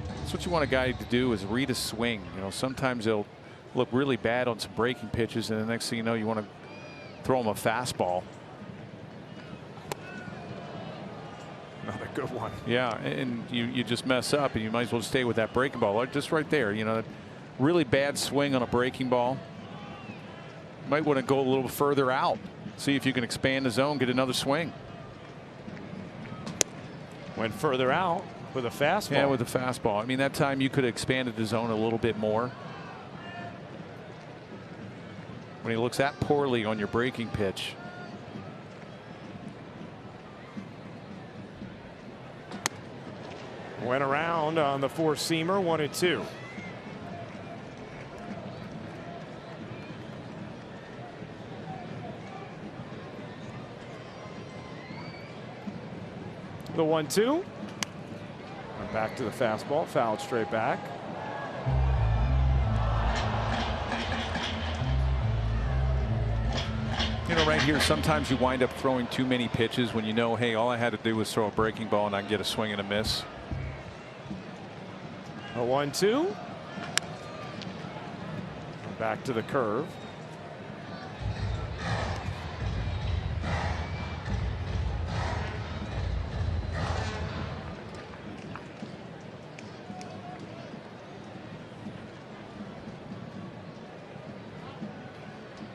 That's what you want a guy to do, is read a swing. You know, sometimes they'll look really bad on some breaking pitches, and the next thing you know, you want to throw them a fastball. Another good one. Yeah, and you just mess up, and you might as well stay with that breaking ball. Like just right there, you know, really bad swing on a breaking ball. You might want to go a little further out. See if you can expand the zone, get another swing. Went further out with a fastball. Yeah, with a fastball. I mean, that time you could have expanded the zone a little bit more. When he looks that poorly on your breaking pitch. Went around on the four-seamer, 1-2. The 1-2. Back to the fastball, fouled straight back. You know, right here, sometimes you wind up throwing too many pitches when you know, hey, all I had to do was throw a breaking ball and I can get a swing and a miss. A 1-2. Back to the curve.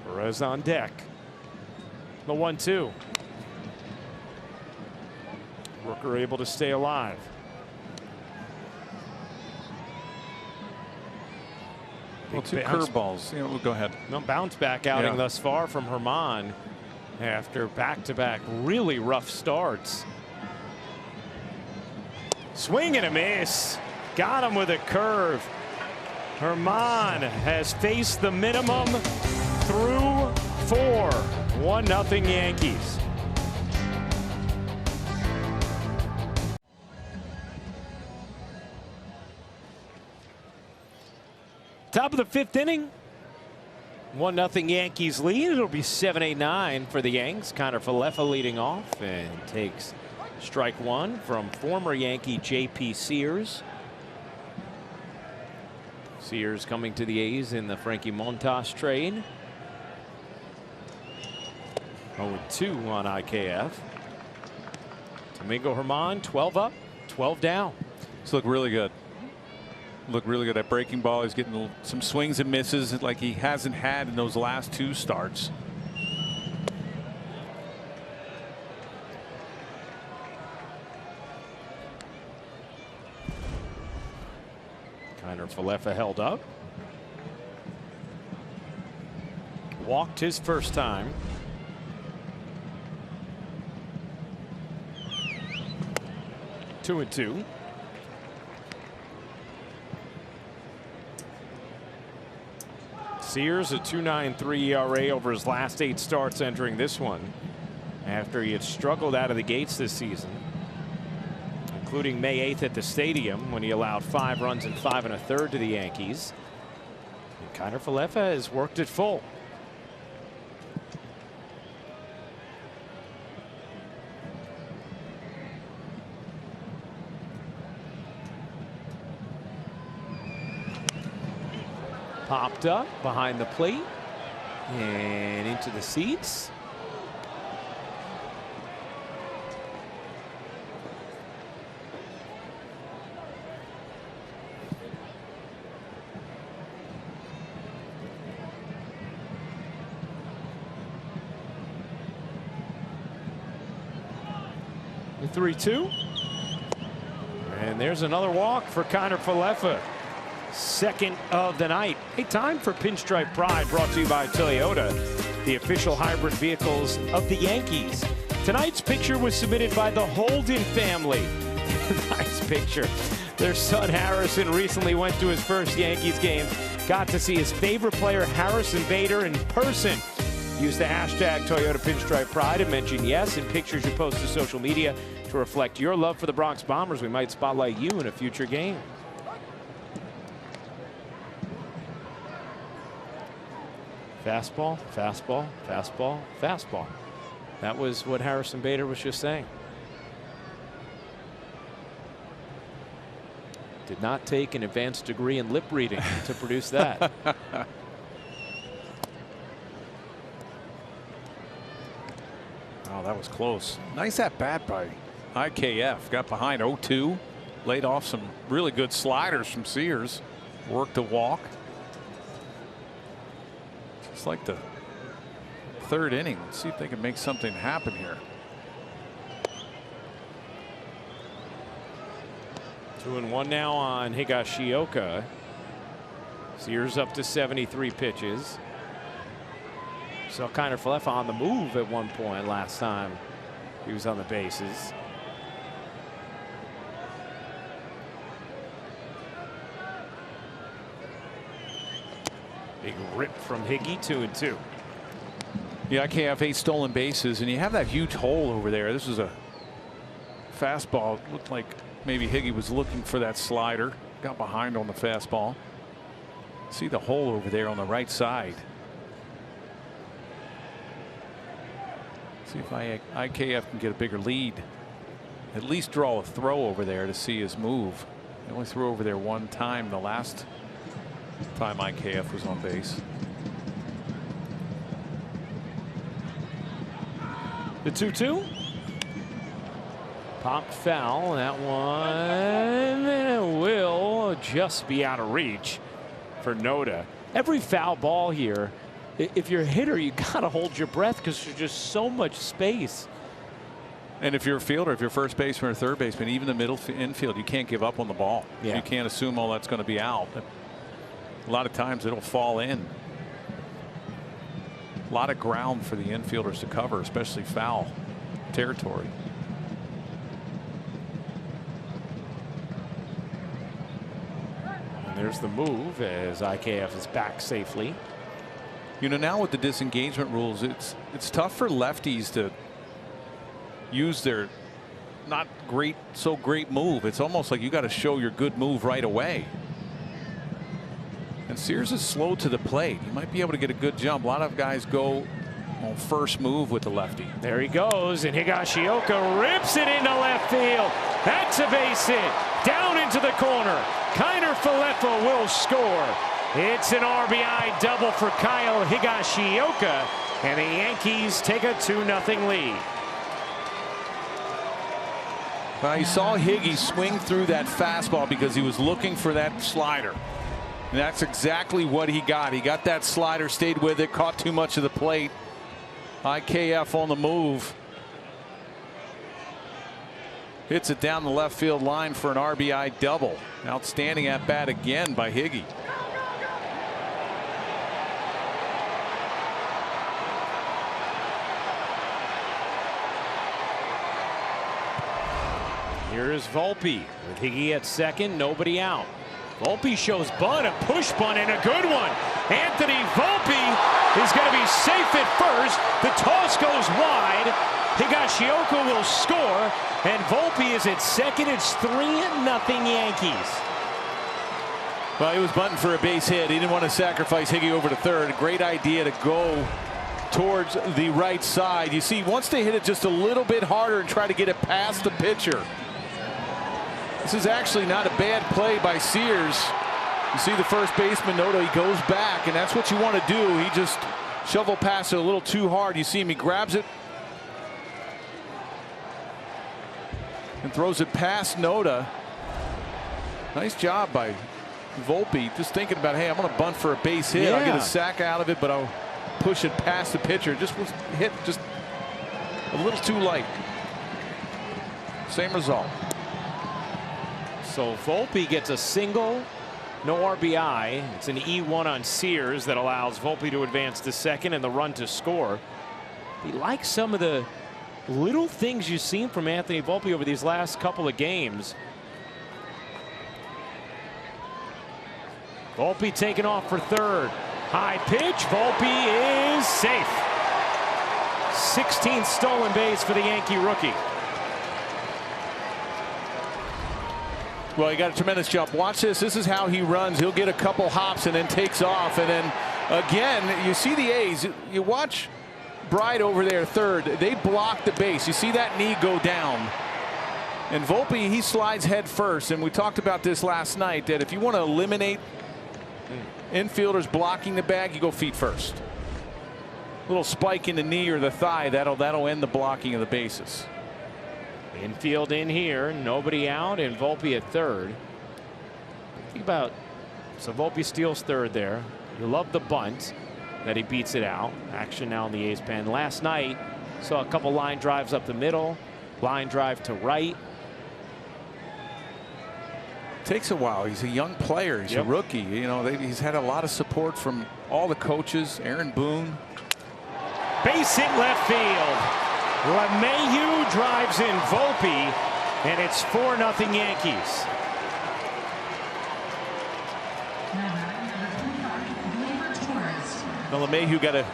Perez on deck. The 1-2. Rooker able to stay alive. Well, two curveballs. You know, we'll go ahead. No bounce back outing thus far from Germán after back-to-back really rough starts. Swing and a miss. Got him with a curve. Germán has faced the minimum through 4. 1-0 Yankees. Top of the 5th inning. 1-0 Yankees lead. It'll be 7-8-9 for the Yanks. Connor Falefa leading off and takes strike 1 from former Yankee J.P. Sears. Sears coming to the A's in the Frankie Montas trade. 0-2 on IKF. Domingo Germán, 12 up, 12 down. This looked really good. Looked really good at breaking ball. He's getting some swings and misses like he hasn't had in those last 2 starts. Connor Falefa held up. Walked his first time. Two and 2. Sears a 2.93 ERA over his last 8 starts entering this one after he had struggled out of the gates this season, including May 8th at the stadium when he allowed 5 runs and 5 1/3 to the Yankees. And Connor Falefa has worked it full. Popped up behind the plate and into the seats. The 3-2. And there's another walk for Connor Falefa. Second of the night. A time for Pinstripe Pride, brought to you by Toyota, the official hybrid vehicles of the Yankees. Tonight's picture was submitted by the Holden family. Nice picture. Their son Harrison recently went to his first Yankees game. Got to see his favorite player Harrison Bader in person. Use the hashtag Toyota Pinstripe Pride and mention yes in pictures you post to social media to reflect your love for the Bronx Bombers. We might spotlight you in a future game. Fastball, fastball, fastball, fastball. That was what Harrison Bader was just saying. Did not take an advanced degree in lip reading to produce that. Oh, that was close. Nice at bat by IKF. Got behind 0-2. Laid off some really good sliders from Sears. Worked a walk. Just like the third inning. Let's see if they can make something happen here. 2-1 now on Higashioka. Sears up to 73 pitches. So kind of left on the move at one point last time he was on the bases. Big rip from Higgy, 2-2. Yeah, IKF 8 stolen bases, and you have that huge hole over there. This is a fastball. It looked like maybe Higgy was looking for that slider. Got behind on the fastball. See the hole over there on the right side. See if IKF can get a bigger lead. At least draw a throw over there to see his move. He only threw over there one time the last time IKF was on base. The 2-2. Popped foul. That one, and it will just be out of reach for Noda. Every foul ball here, if you're a hitter, you got to hold your breath because there's just so much space. And if you're a fielder, if you're first baseman or third baseman, even the middle infield, you can't give up on the ball. Yeah. You can't assume all that's going to be out. A lot of times it'll fall in. A lot of ground for the infielders to cover, especially foul territory. And there's the move as IKF is back safely. You know, now with the disengagement rules, it's tough for lefties to use their not great move. It's almost like you got to show your good move right away. And Sears is slow to the plate. He might be able to get a good jump. A lot of guys go on first move with the lefty. There he goes, and Higashioka rips it into left field. That's a base hit. Down into the corner. Kiner Falefa will score. It's an RBI double for Kyle Higashioka, and the Yankees take a 2-0 lead. Well, you saw Higgy swing through that fastball because he was looking for that slider. And that's exactly what he got. He got that slider, stayed with it, caught too much of the plate. IKF on the move. Hits it down the left field line for an RBI double. Outstanding at bat again by Higgy. Here is Volpe with Higgy at second, nobody out. Volpe shows bunt, a push bunt, and a good one. Anthony Volpe is going to be safe at first. The toss goes wide. Higashioka will score, and Volpe is at second. It's 3-0 Yankees. Well, he was bunting for a base hit. He didn't want to sacrifice Higgy over to third. Great idea to go towards the right side. You see, once they hit it just a little bit harder and try to get it past the pitcher. This is actually not a bad play by Sears. You see the first baseman, Noda, he goes back, and that's what you want to do. He just shovel past it a little too hard. You see him, he grabs it and throws it past Noda. Nice job by Volpe, just thinking about, hey, I'm going to bunt for a base hit. Yeah. I'll get a sack out of it, but I'll push it past the pitcher. Just was hit just a little too light. Same result. So Volpe gets a single, no RBI. It's an E1 on Sears that allows Volpe to advance to second and the run to score. He likes some of the little things you've seen from Anthony Volpe over these last couple of games. Volpe taking off for third. High pitch. Volpe is safe. 16th stolen base for the Yankee rookie. Well, he got a tremendous jump. Watch this. This is how he runs. He'll get a couple hops and then takes off. And then again, you see the A's. You watch Bride over there third. They block the base. You see that knee go down. And Volpe, he slides head first, and we talked about this last night, that if you want to eliminate infielders blocking the bag, you go feet first. Little spike in the knee or the thigh, that'll end the blocking of the bases. Infield in here, nobody out, and Volpe at third. Think about, so Volpe steals third there. You love the bunt that he beats it out. Action now in the A's pen. Last night saw a couple line drives up the middle, line drive to right. Takes a while. He's a young player. He's a rookie. You know, he's had a lot of support from all the coaches. Aaron Boone. Base hit left field. LeMahieu drives in Volpe, and it's 4-0 Yankees. Well, LeMahieu got a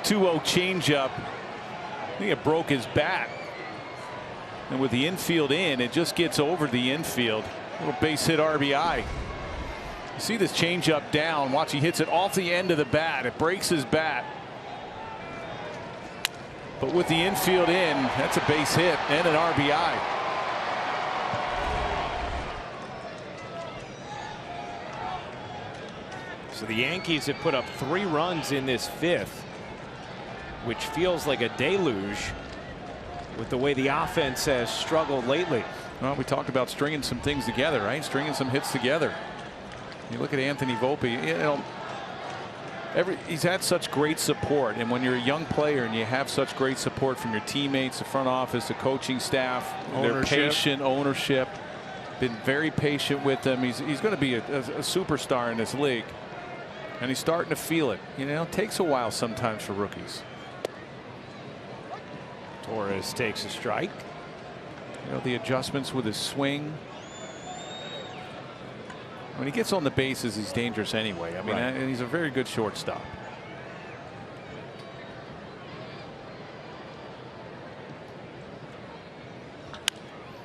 2-0 changeup. I think it broke his bat. And with the infield in, it just gets over the infield. Little base hit RBI. You see this changeup down. Watch, he hits it off the end of the bat. It breaks his bat. But with the infield in, that's a base hit and an RBI. So the Yankees have put up 3 runs in this 5th, which feels like a deluge with the way the offense has struggled lately. Well, we talked about stringing some things together, right? Stringing some hits together. You look at Anthony Volpe, you know, he's had such great support, and when you're a young player and you have such great support from your teammates, the front office, the coaching staff, they're patient, ownership, been very patient with them. He's going to be a superstar in this league, and he's starting to feel it. You know, it takes a while sometimes for rookies. Torres takes a strike. You know, the adjustments with his swing. When he gets on the bases, he's dangerous anyway. I mean, and he's a very good shortstop. I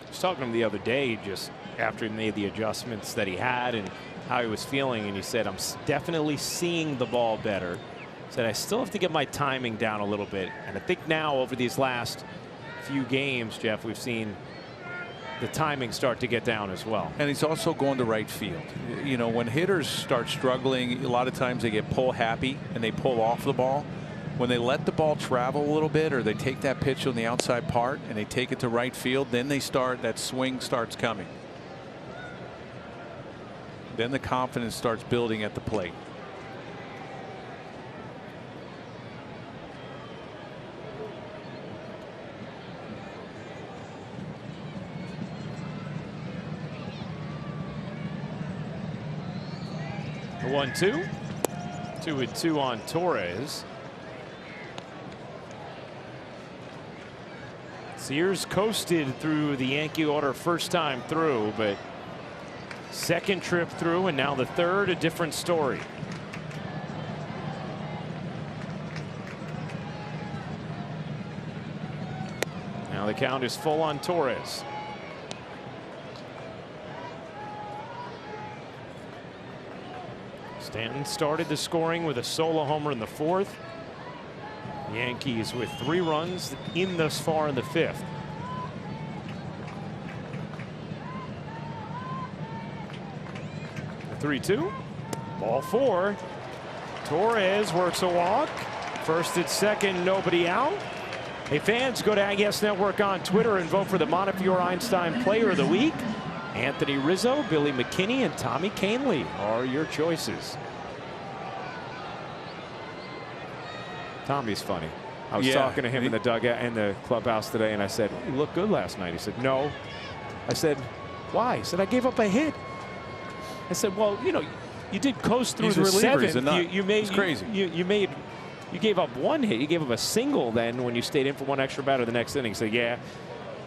was talking to him the other day, just after he made the adjustments that he had and how he was feeling, and he said, I'm definitely seeing the ball better. He said, I still have to get my timing down a little bit. And I think now, over these last few games, Jeff, we've seen the timing start to get down as well. And he's also going to right field. You know, when hitters start struggling, a lot of times they get pull happy and they pull off the ball. When they let the ball travel a little bit, or they take that pitch on the outside part and they take it to right field, then they start, that swing starts coming. Then the confidence starts building at the plate. The 1-2. 2-2 on Torres. Sears coasted through the Yankee order first time through, but second trip through, and now the third, a different story. Now the count is full on Torres. Stanton started the scoring with a solo homer in the 4th. Yankees with 3 runs in thus far in the 5th. The 3-2. Ball 4. Torres works a walk. First at second, nobody out. Hey, fans, go to AgS Network on Twitter and vote for the Montefiore Einstein Player of the Week. Anthony Rizzo, Billy McKinney, and Tommy Kahnle are your choices. Tommy's funny. I was talking to him in the dugout in the clubhouse today, and I said, "You looked good last night." He said, "No." I said, "Why?" He said, "I gave up a hit." I said, "Well, you know, you did coast through the 7th. You made, it's crazy. You gave up 1 hit. You gave up a single then when you stayed in for 1 extra batter the next inning." So yeah,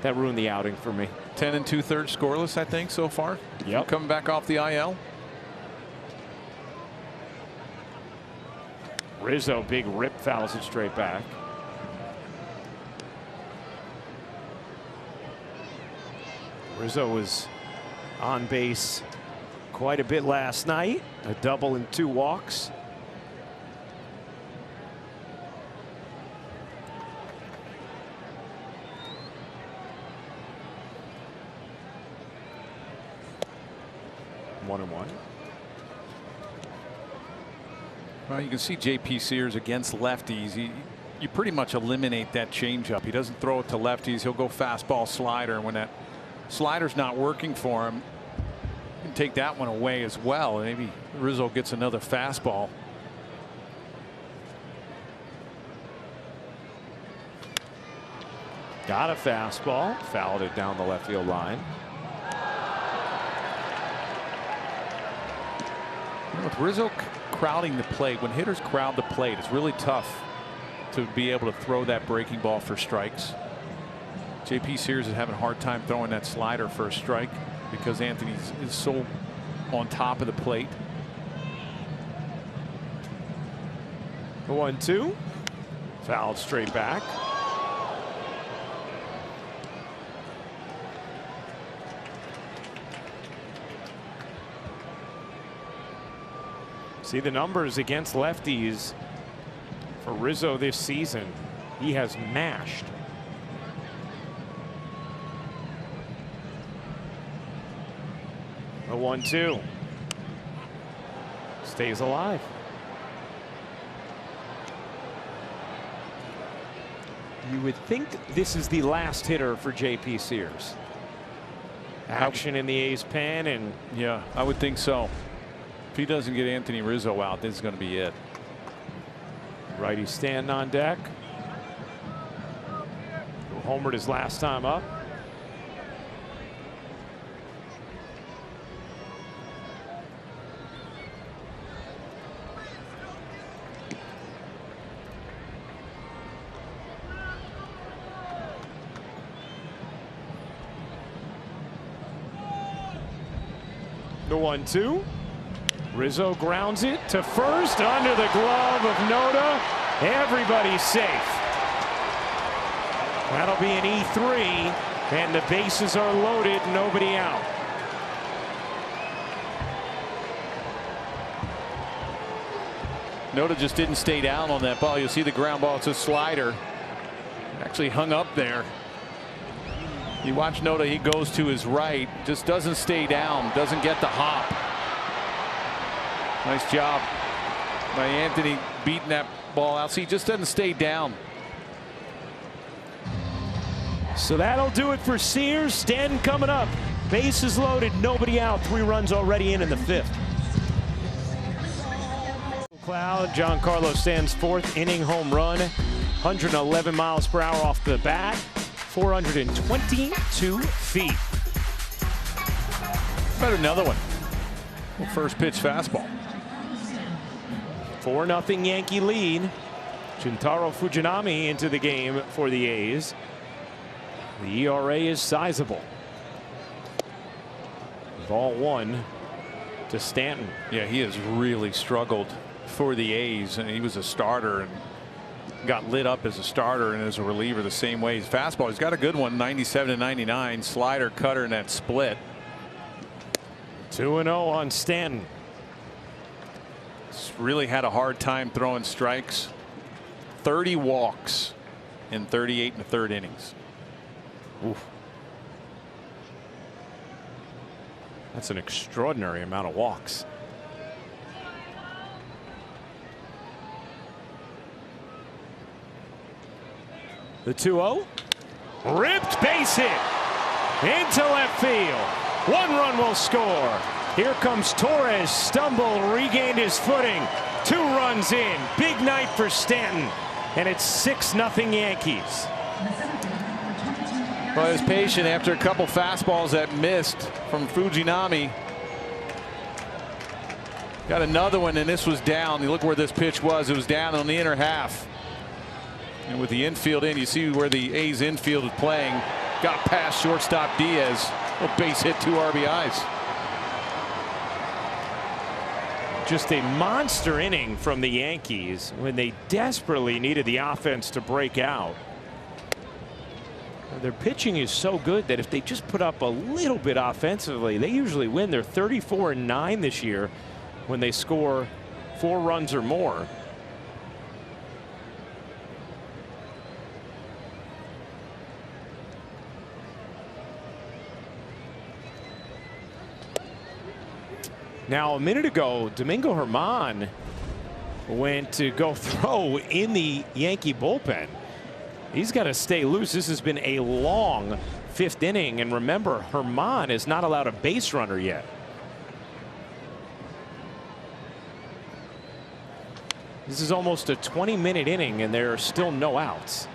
that ruined the outing for me. 10 2/3 scoreless, I think, so far. Yep. Coming back off the IL. Rizzo, big rip, fouls it straight back. Rizzo was on base quite a bit last night. A double and 2 walks. 1-1. Well, you can see J.P. Sears against lefties. You pretty much eliminate that changeup. He doesn't throw it to lefties. He'll go fastball slider. When that slider's not working for him, you can take that one away as well. Maybe Rizzo gets another fastball. Got a fastball, fouled it down the left field line. With Rizzo crowding the plate, when hitters crowd the plate, it's really tough to be able to throw that breaking ball for strikes. J.P. Sears is having a hard time throwing that slider for a strike because Anthony is so on top of the plate. 1-2. Fouled straight back. See the numbers against lefties for Rizzo this season. He has mashed. A 1-2. Stays alive. You would think this is the last hitter for J.P. Sears. Action in the A's pen, and yeah, I would think so. If he doesn't get Anthony Rizzo out, this is going to be it. Righty Stanton on deck. Who homered his last time up. The 1-2. Rizzo grounds it to first under the glove of Noda. Everybody's safe. That'll be an E3, and the bases are loaded. Nobody out. Noda just didn't stay down on that ball. You'll see the ground ball. It's a slider. Actually hung up there. You watch Noda, he goes to his right, just doesn't stay down, doesn't get the hop. Nice job by Anthony beating that ball out. See, he just doesn't stay down. So that'll do it for Sears. Stanton coming up. Bases loaded, nobody out. 3 runs already in the 5th. Cloud, Giancarlo Stanton's 4th inning home run. 111 miles per hour off the bat. 422 feet. Better another one. Well, first pitch fastball. 4-0 Yankee lead. Shintaro Fujinami into the game for the A's. The ERA is sizable. Ball 1 to Stanton. Yeah, he has really struggled for the A's, and he was a starter and got lit up as a starter and as a reliever the same way. His fastball, he's got a good one, 97-99. Slider, cutter, and that split. 2-0 on Stanton. He's really had a hard time throwing strikes. 30 walks in 38 1/3 innings. Oof. That's an extraordinary amount of walks. The 2-0. Ripped base hit into left field. 1 run will score. Here comes Torres. Stumble, regained his footing. 2 runs in. Big night for Stanton. And it's 6-0 Yankees. Well, he was patient after a couple fastballs that missed from Fujinami. Got another one, and this was down. You look where this pitch was. It was down on the inner half. And with the infield in, you see where the A's infield is playing. Got past shortstop Diaz. A base hit, 2 RBIs. Just a monster inning from the Yankees when they desperately needed the offense to break out. Their pitching is so good that if they just put up a little bit offensively, they usually win. They're 34-9 this year when they score 4 runs or more. Now, a minute ago, Domingo Germán went to go throw in the Yankee bullpen. He's got to stay loose. This has been a long 5th inning. And remember, Germán is not allowed a base runner yet. This is almost a 20-minute inning, and there are still no outs.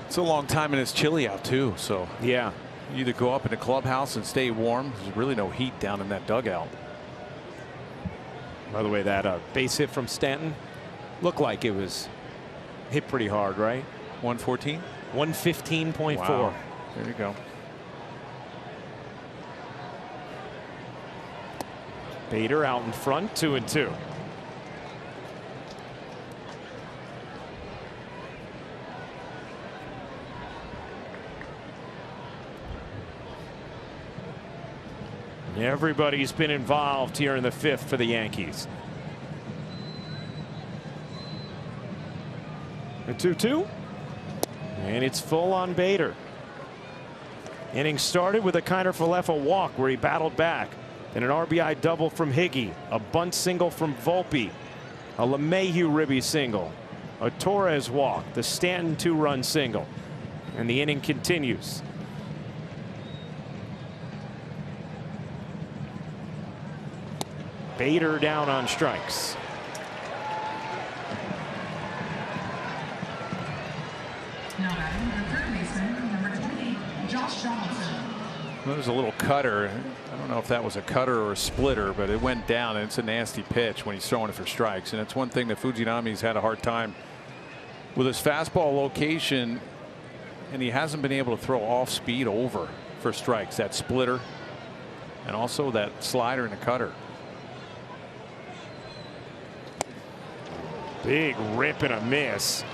It's a long time and it's chilly out, too. So, yeah, you either go up in the clubhouse and stay warm. There's really no heat down in that dugout. By the way, that base hit from Stanton looked like it was hit pretty hard, right? 114? 115.4. Wow. There you go. Bader out in front, 2-2. Everybody's been involved here in the 5th for the Yankees. A 2-2. And it's full on Bader. Inning started with a Kiner-Falefa walk where he battled back. Then an RBI double from Higgy. A bunt single from Volpe. A LeMahieu ribby single. A Torres walk. The Stanton 2-run single. And the inning continues. Bader down on strikes. There's a little cutter. I don't know if that was a cutter or a splitter, but it went down, and it's a nasty pitch when he's throwing it for strikes. And it's one thing that Fujinami's had a hard time with his fastball location, and he hasn't been able to throw off speed over for strikes. That splitter and also that slider and the cutter. Big rip and a miss.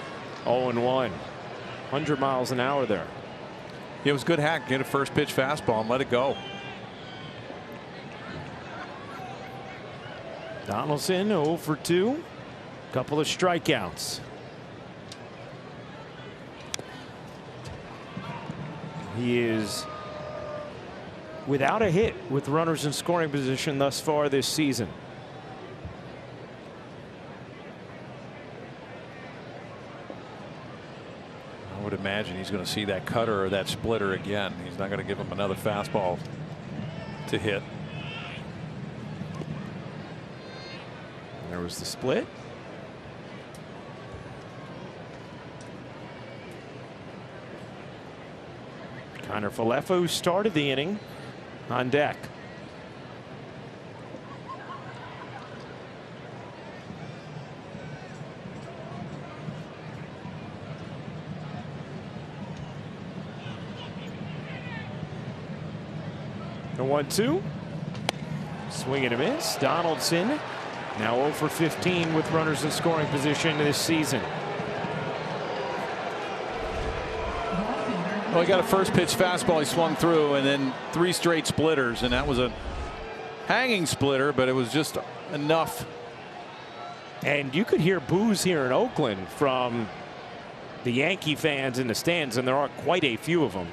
0-1. 100 miles an hour there. It was good hack. Get a first pitch fastball and let it go. Donaldson 0 for 2. Couple of strikeouts. He is without a hit with runners in scoring position thus far this season. I would imagine he's going to see that cutter or that splitter again. He's not going to give him another fastball to hit. There was the split. Kiner-Falefa, who started the inning, on deck. The 1-2. Swing and a miss. Donaldson now 0 for 15 with runners in scoring position this season. Well, he got a first pitch fastball he swung through, and then 3 straight splitters, and that was a hanging splitter, but it was just enough. And you could hear boos here in Oakland from the Yankee fans in the stands, and there are quite a few of them.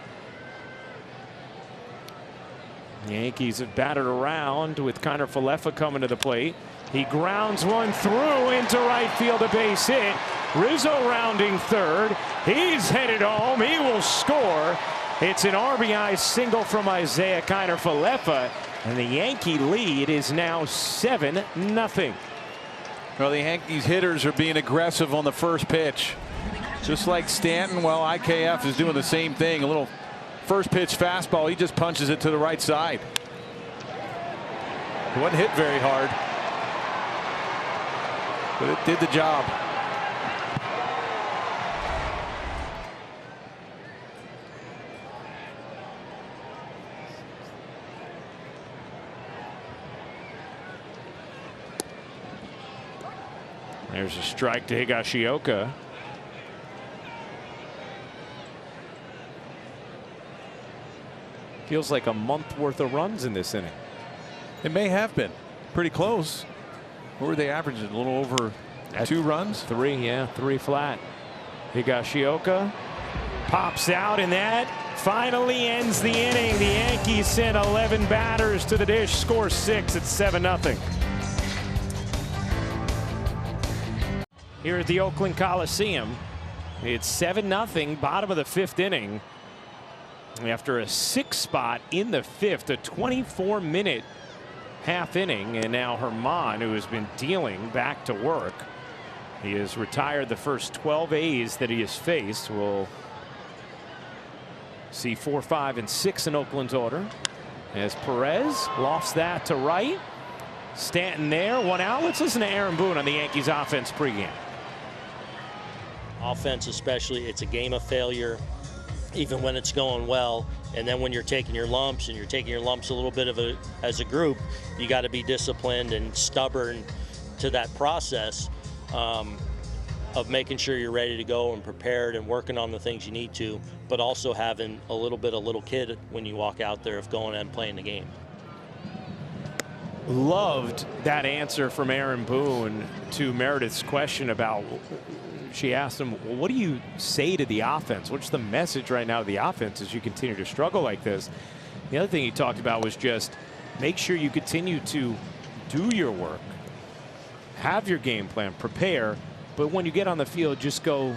The Yankees have batted around with Kiner-Falefa coming to the plate. He grounds one through into right field, a base hit. Rizzo rounding third. He's headed home. He will score. It's an RBI single from Isaiah Kiner-Falefa, and the Yankee lead is now 7-0. Well, the Yankees hitters are being aggressive on the first pitch, just like Stanton. Well, IKF is doing the same thing. A little first pitch fastball. He just punches it to the right side. It wasn't hit very hard, but it did the job. There's a strike to Higashioka. Feels like a month worth of runs in this inning. It may have been pretty close. What were they averaging? A little over 2 runs? 3, yeah, 3 flat. Higashioka pops out, and that finally ends the inning. The Yankees send 11 batters to the dish, score 6. It's 7-0. Here at the Oakland Coliseum, it's 7-0, bottom of the 5th inning. After a 6 spot in the 5th, a 24-minute half inning, and now Germán, who has been dealing, back to work. He has retired the first 12 A's that he has faced. We'll see 4, 5, and 6 in Oakland's order. As Perez lofts that to right. Stanton there, 1 out. Let's listen to Aaron Boone on the Yankees offense pregame. Offense especially, it's a game of failure, even when it's going well. And then when you're taking your lumps, and you're taking your lumps a little bit as a group, you got to be disciplined and stubborn to that process of making sure you're ready to go and prepared and working on the things you need to, but also having a little bit of little kid when you walk out there of going and playing the game. Loved that answer from Aaron Boone to Meredith's question about, she asked him, well, what do you say to the offense? What's the message right now to the offense as you continue to struggle like this? The other thing he talked about was just make sure you continue to do your work, have your game plan, prepare, but when you get on the field, just go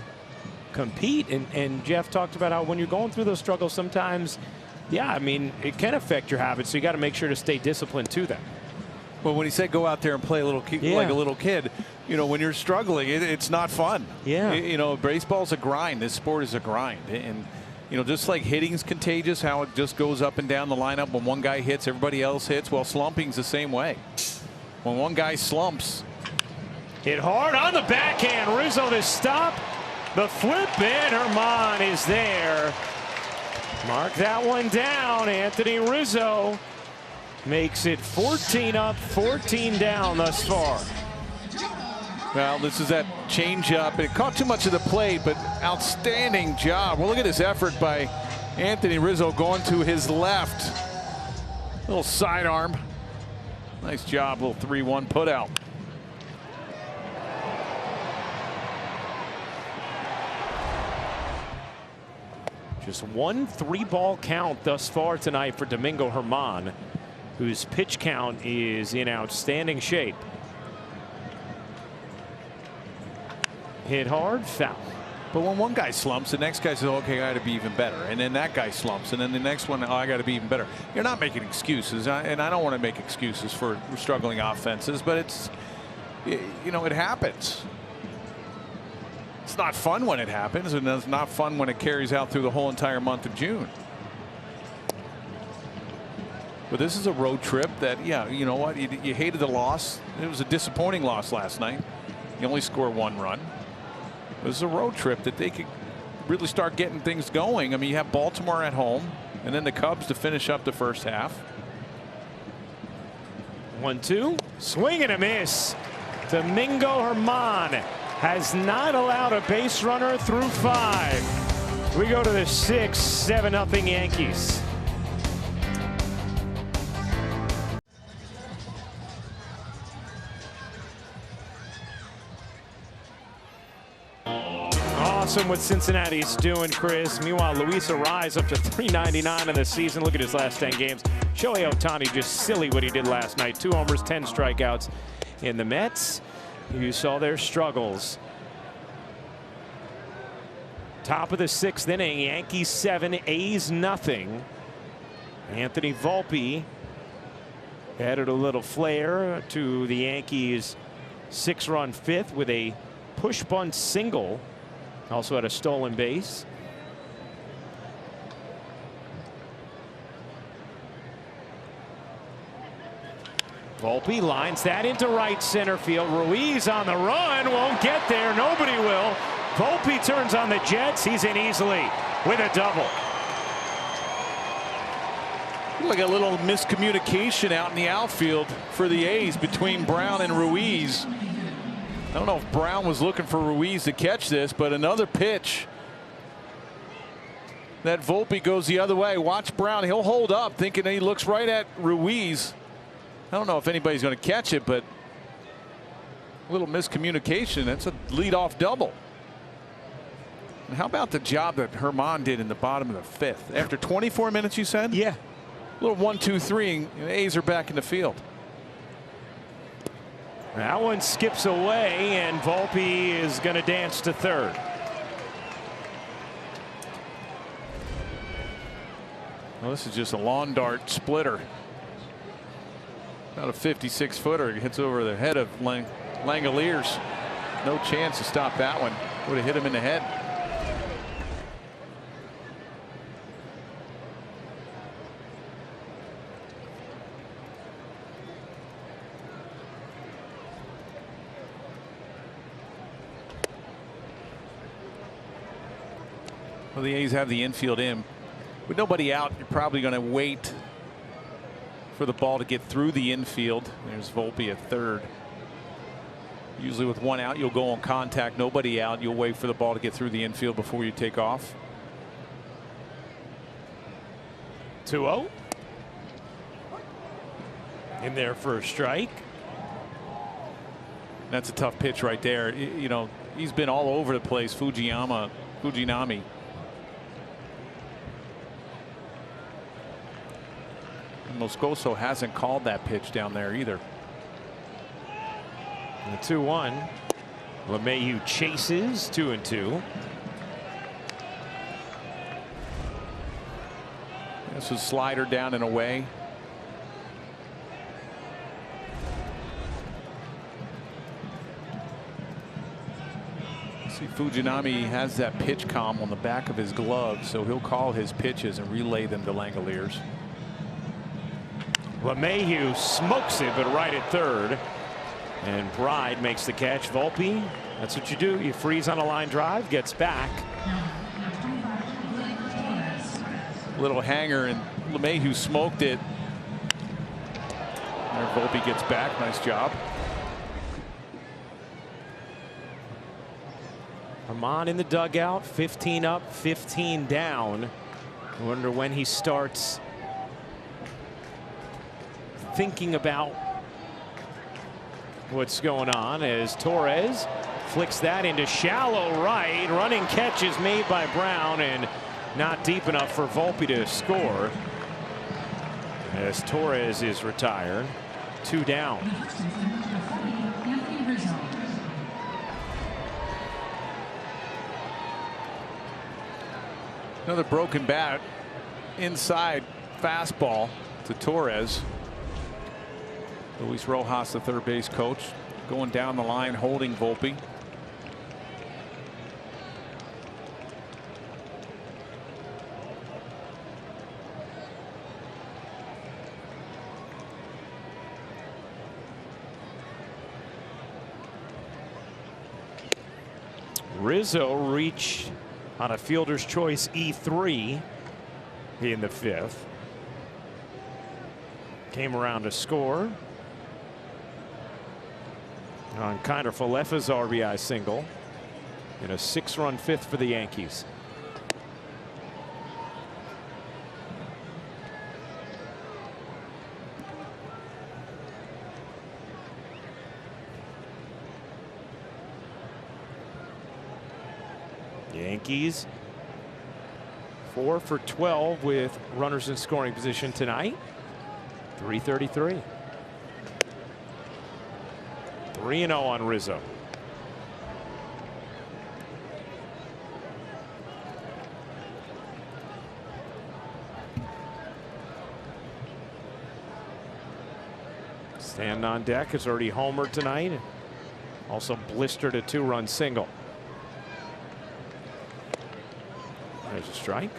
compete. And Jeff talked about how when you're going through those struggles, sometimes, yeah, I mean, it can affect your habits, so you got to make sure to stay disciplined to that. Well, when he said go out there and play like a little kid, you know, when you're struggling, it's not fun. Yeah. You know, baseball's a grind. This sport is a grind. And, you know, just like hitting's contagious, how it just goes up and down the lineup. When one guy hits, everybody else hits. Well, slumping's the same way. When one guy slumps. Hit hard on the backhand. Rizzo to stop the flip, and Germán is there. Mark that one down. Anthony Rizzo makes it 14 up, 14 down thus far. Well, this is that changeup. It caught too much of the plate, but outstanding job. Well, look at this effort by Anthony Rizzo going to his left. Little sidearm. Nice job, little 3-1 put out. Just 1 3-ball count thus far tonight for Domingo Germán, whose pitch count is in outstanding shape. Hit hard, foul. But when one guy slumps, the next guy says, okay, I got to be even better. And then that guy slumps. And then the next one, oh, I got to be even better. You're not making excuses. And I don't want to make excuses for struggling offenses, but it's, you know, it happens. It's not fun when it happens, and it's not fun when it carries out through the whole entire month of June. But this is a road trip that, yeah, you know what? You hated the loss. It was a disappointing loss last night. You only score 1 run. This is a road trip that they could really start getting things going. I mean, you have Baltimore at home, and then the Cubs to finish up the first half. 1-2. Swing and a miss. Domingo Germán has not allowed a base runner through 5. We go to the 6th, 7-0 Yankees. Awesome what Cincinnati's doing, Chris. Meanwhile, Luis Arraez up to .399 in the season. Look at his last 10 games. Shohei Ohtani just silly what he did last night. 2 homers, 10 strikeouts. In the Mets, you saw their struggles. Top of the 6th inning, Yankees 7, A's nothing. Anthony Volpe added a little flair to the Yankees' 6-run 5th with a push bunt single. Also had a stolen base. Volpe lines that into right center field. Ruiz on the run, won't get there. Nobody will. Volpe turns on the Jets. He's in easily with a double. Like a little miscommunication out in the outfield for the A's between Brown and Ruiz. I don't know if Brown was looking for Ruiz to catch this, but another pitch. That Volpe goes the other way. Watch Brown. He'll hold up thinking he looks right at Ruiz. I don't know if anybody's going to catch it, but a little miscommunication. That's a leadoff double. And how about the job that Germán did in the bottom of the 5th? After 24 minutes, you said? Yeah. A little 1-2-3, and the A's are back in the field. That one skips away, and Volpe is going to dance to third. Well, this is just a lawn dart splitter. About a 56-footer. It hits over the head of Langoliers. No chance to stop that one. Would have hit him in the head. Well, the A's have the infield in. With nobody out, you're probably going to wait for the ball to get through the infield. There's Volpe at third. Usually with one out, you'll go on contact. Nobody out, you'll wait for the ball to get through the infield before you take off. 2-0. In there for a strike. That's a tough pitch right there. You know, he's been all over the place. Fujinami. Moscoso hasn't called that pitch down there either. The 2-1. LeMahieu chases 2-2. This is slider down and away. See, Fujinami has that pitch comm on the back of his glove, so he'll call his pitches and relay them to Langoliers. LeMahieu smokes it, but right at third. And Bride makes the catch. Volpe, that's what you do. You freeze on a line drive, gets back. Little hanger, and LeMahieu smoked it. There, Volpe gets back. Nice job. Germán in the dugout, 15 up, 15 down. I wonder when he starts thinking about what's going on as Torres flicks that into shallow right. Running catch is made by Brown and not deep enough for Volpe to score as Torres is retired. 2 down. Another broken bat. Inside fastball to Torres. Luis Rojas, the third base coach, going down the line, holding Volpe. Rizzo reached on a fielder's choice E3 in the 5th. Came around to score on Kinder Falefa's RBI single in a 6-run 5th for the Yankees. Yankees 4 for 12 with runners in scoring position tonight. 333. 3-0 on Rizzo. Stanton on deck has already homered tonight. Also blistered a 2-run single. There's a strike.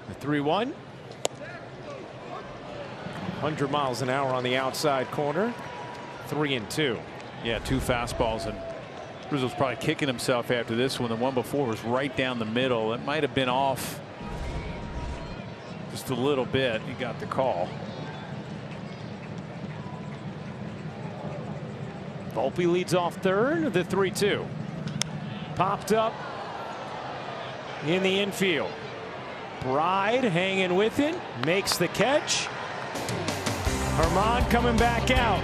The 3-1. 100 miles an hour on the outside corner. 3-2. Yeah, 2 fastballs, and Rizzo's probably kicking himself after this one. The one before was right down the middle. It might have been off just a little bit. He got the call. Volpe leads off third. The 3-2. Popped up in the infield. Bride hanging with it. Makes the catch. Germán coming back out.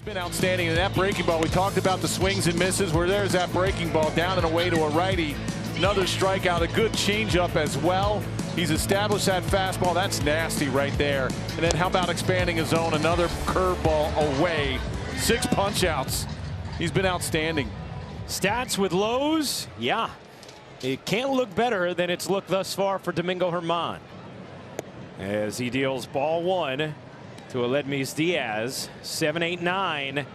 Been outstanding in that breaking ball. We talked about the swings and misses where there's that breaking ball down and away to a righty. Another strikeout, a good changeup as well. He's established that fastball. That's nasty right there. And then how about expanding his zone? Another curveball away. 6 punch outs. He's been outstanding. Stats with lows. Yeah, it can't look better than it's looked thus far for Domingo Germán. As he deals ball 1 to Aledmys Diaz. 7-8-9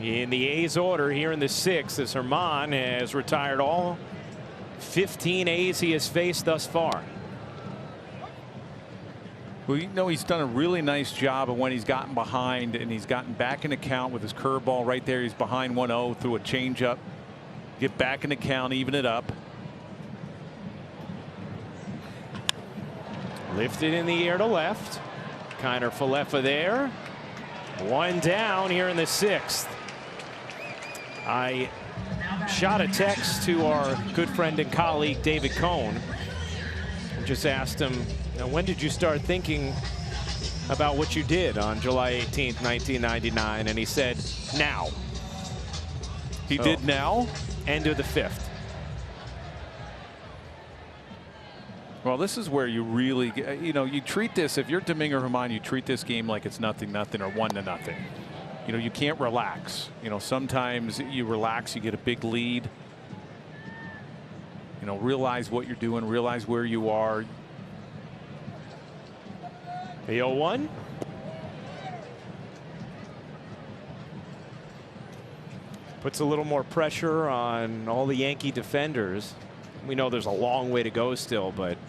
in the A's order here in the 6th, as Germán has retired all 15 A's he has faced thus far. Well, you know, he's done a really nice job of when he's gotten behind and he's gotten back in the count with his curveball right there. He's behind 1-0 through a changeup. Get back in the count, even it up. Lifted in the air to left. Kiner Falefa there. 1 down here in the 6th. I shot a text to our good friend and colleague David Cohn and just asked him, when did you start thinking about what you did on July 18th, 1999? And he said, now. He did now? End of the 5th. Well, this is where you really, you know, you treat this, if you're Domingo Germán, you treat this game like it's 0-0 or 1-0. You know, you can't relax. You know, sometimes you relax, you get a big lead. You know, realize what you're doing, realize where you are. The 0-1. Puts a little more pressure on all the Yankee defenders. We know there's a long way to go still, but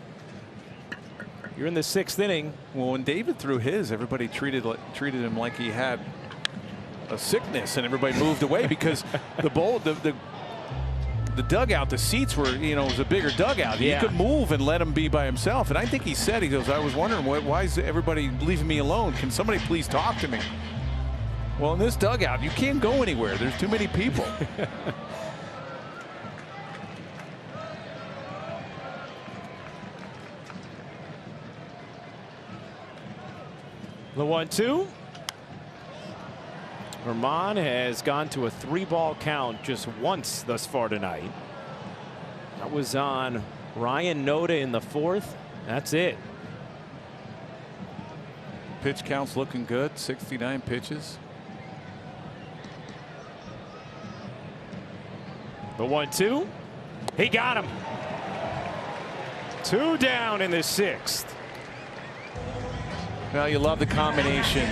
you're in the 6th inning. Well, when David threw his, everybody treated him like he had a sickness, and everybody moved away because the dugout, the seats were, you know, it was a bigger dugout. Yeah. He could move and let him be by himself. And I think he said, he goes, I was wondering why is everybody leaving me alone? Can somebody please talk to me? Well, in this dugout, you can't go anywhere. There's too many people. The 1-2. Germán has gone to a 3-ball count just once thus far tonight. That was on Ryan Noda in the 4th. That's it. Pitch count's looking good. 69 pitches. The 1-2. He got him. 2 down in the 6th. Well, you love the combination.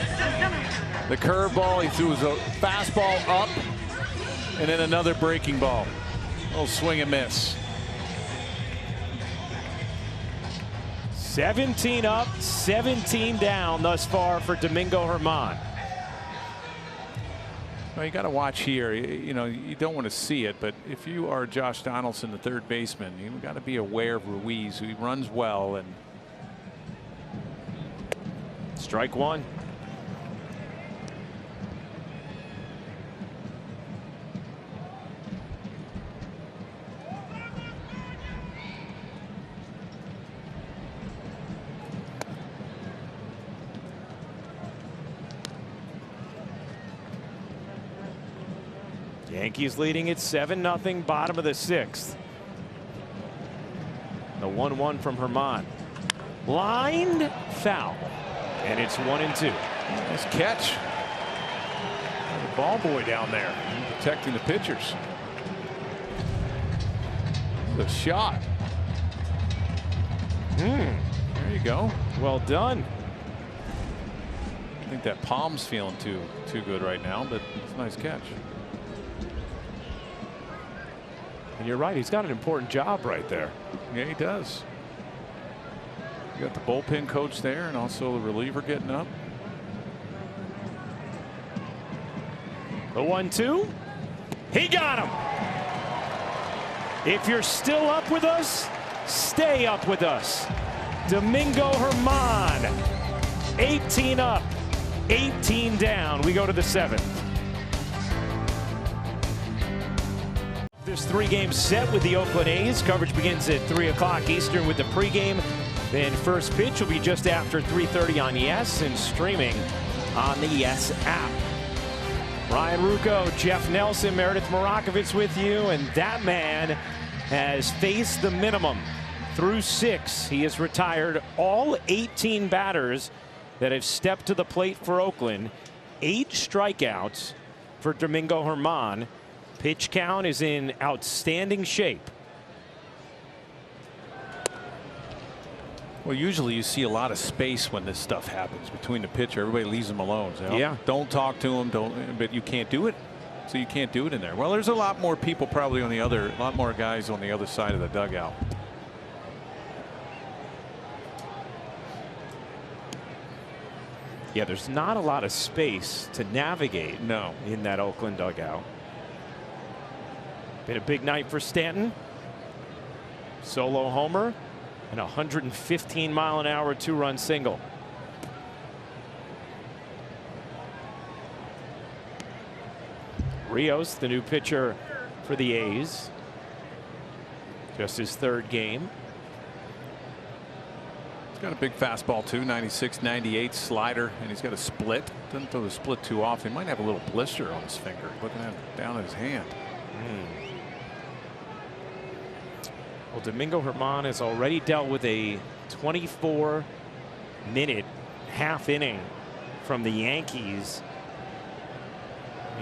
The curveball, he threw his fastball up, and then another breaking ball. A little swing and miss. 17 up, 17 down thus far for Domingo Germán. Well, you got to watch here. You know, you don't want to see it, but if you are Josh Donaldson, the third baseman, you've got to be aware of Ruiz, who runs well. And strike 1. Yankees leading it 7-0, bottom of the 6th. The 1-1 from Germán. Lined foul. And it's 1-2. Nice catch. The ball boy down there protecting the pitchers. The shot. There you go. Well done. I think that palm's feeling too good right now, but it's a nice catch. And you're right, he's got an important job right there. Yeah, he does. You got the bullpen coach there, and also the reliever getting up. The 1-2. He got him. If you're still up with us, stay up with us. Domingo Germán, 18 up, 18 down. We go to the 7th. This 3-game set with the Oakland A's. Coverage begins at 3 o'clock Eastern with the pregame. Then first pitch will be just after 3:30 on Yes and streaming on the Yes app. Ryan Rucco, Jeff Nelson, Meredith Morakovitz with you, and that man has faced the minimum through 6. He has retired all 18 batters that have stepped to the plate for Oakland. 8 strikeouts for Domingo Germán. Pitch count is in outstanding shape. Well, usually you see a lot of space when this stuff happens between the pitcher. Everybody leaves them alone. So yeah. Don't talk to them. But you can't do it. So you can't do it in there. Well, there's a lot more people probably on a lot more guys on the other side of the dugout. Yeah, there's not a lot of space to navigate in that Oakland dugout. Been a big night for Stanton. Solo homer and a 115-mile-an-hour 2-run single. Rios, the new pitcher for the A's. Just his 3rd game. He's got a big fastball too, 96, 98 slider, and he's got a split. Doesn't throw the split too often. He might have a little blister on his finger. Looking at it down at his hand. Well, Domingo Germán has already dealt with a 24-minute half inning from the Yankees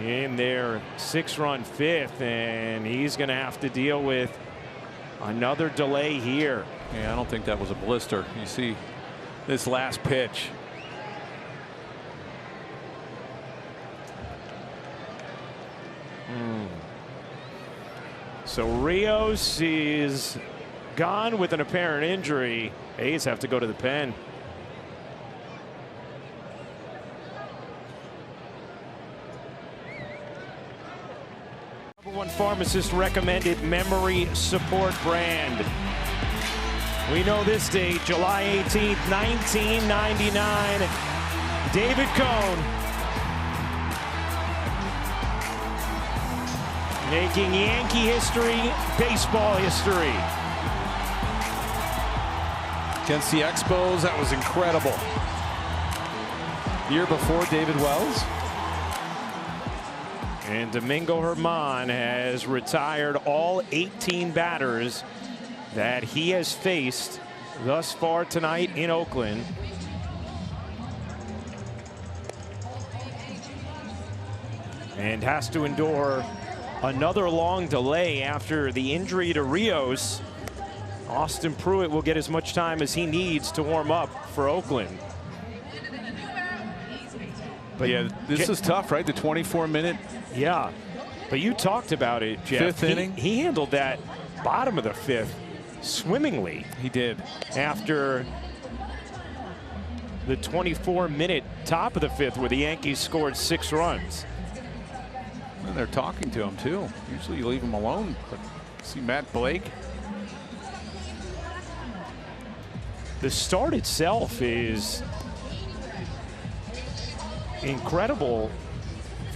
in their 6-run 5th, and he's going to have to deal with another delay here. Yeah, I don't think that was a blister. You see this last pitch. So Rios is gone with an apparent injury. A's have to go to the pen. #1 pharmacist recommended memory support brand. We know this date, July 18th, 1999. David Cone making Yankee history, baseball history. Against the Expos, that was incredible. The year before, David Wells. And Domingo Germán has retired all 18 batters that he has faced thus far tonight in Oakland. And has to endure another long delay after the injury to Rios. Austin Pruitt will get as much time as he needs to warm up for Oakland. But yeah, this is tough, right? The 24-minute. Yeah, but you talked about it, Jeff. 5th inning. He handled that bottom of the 5th swimmingly. He did. After the 24-minute top of the 5th where the Yankees scored 6 runs. And they're talking to him too. Usually you leave him alone, but see Matt Blake. The start itself is incredible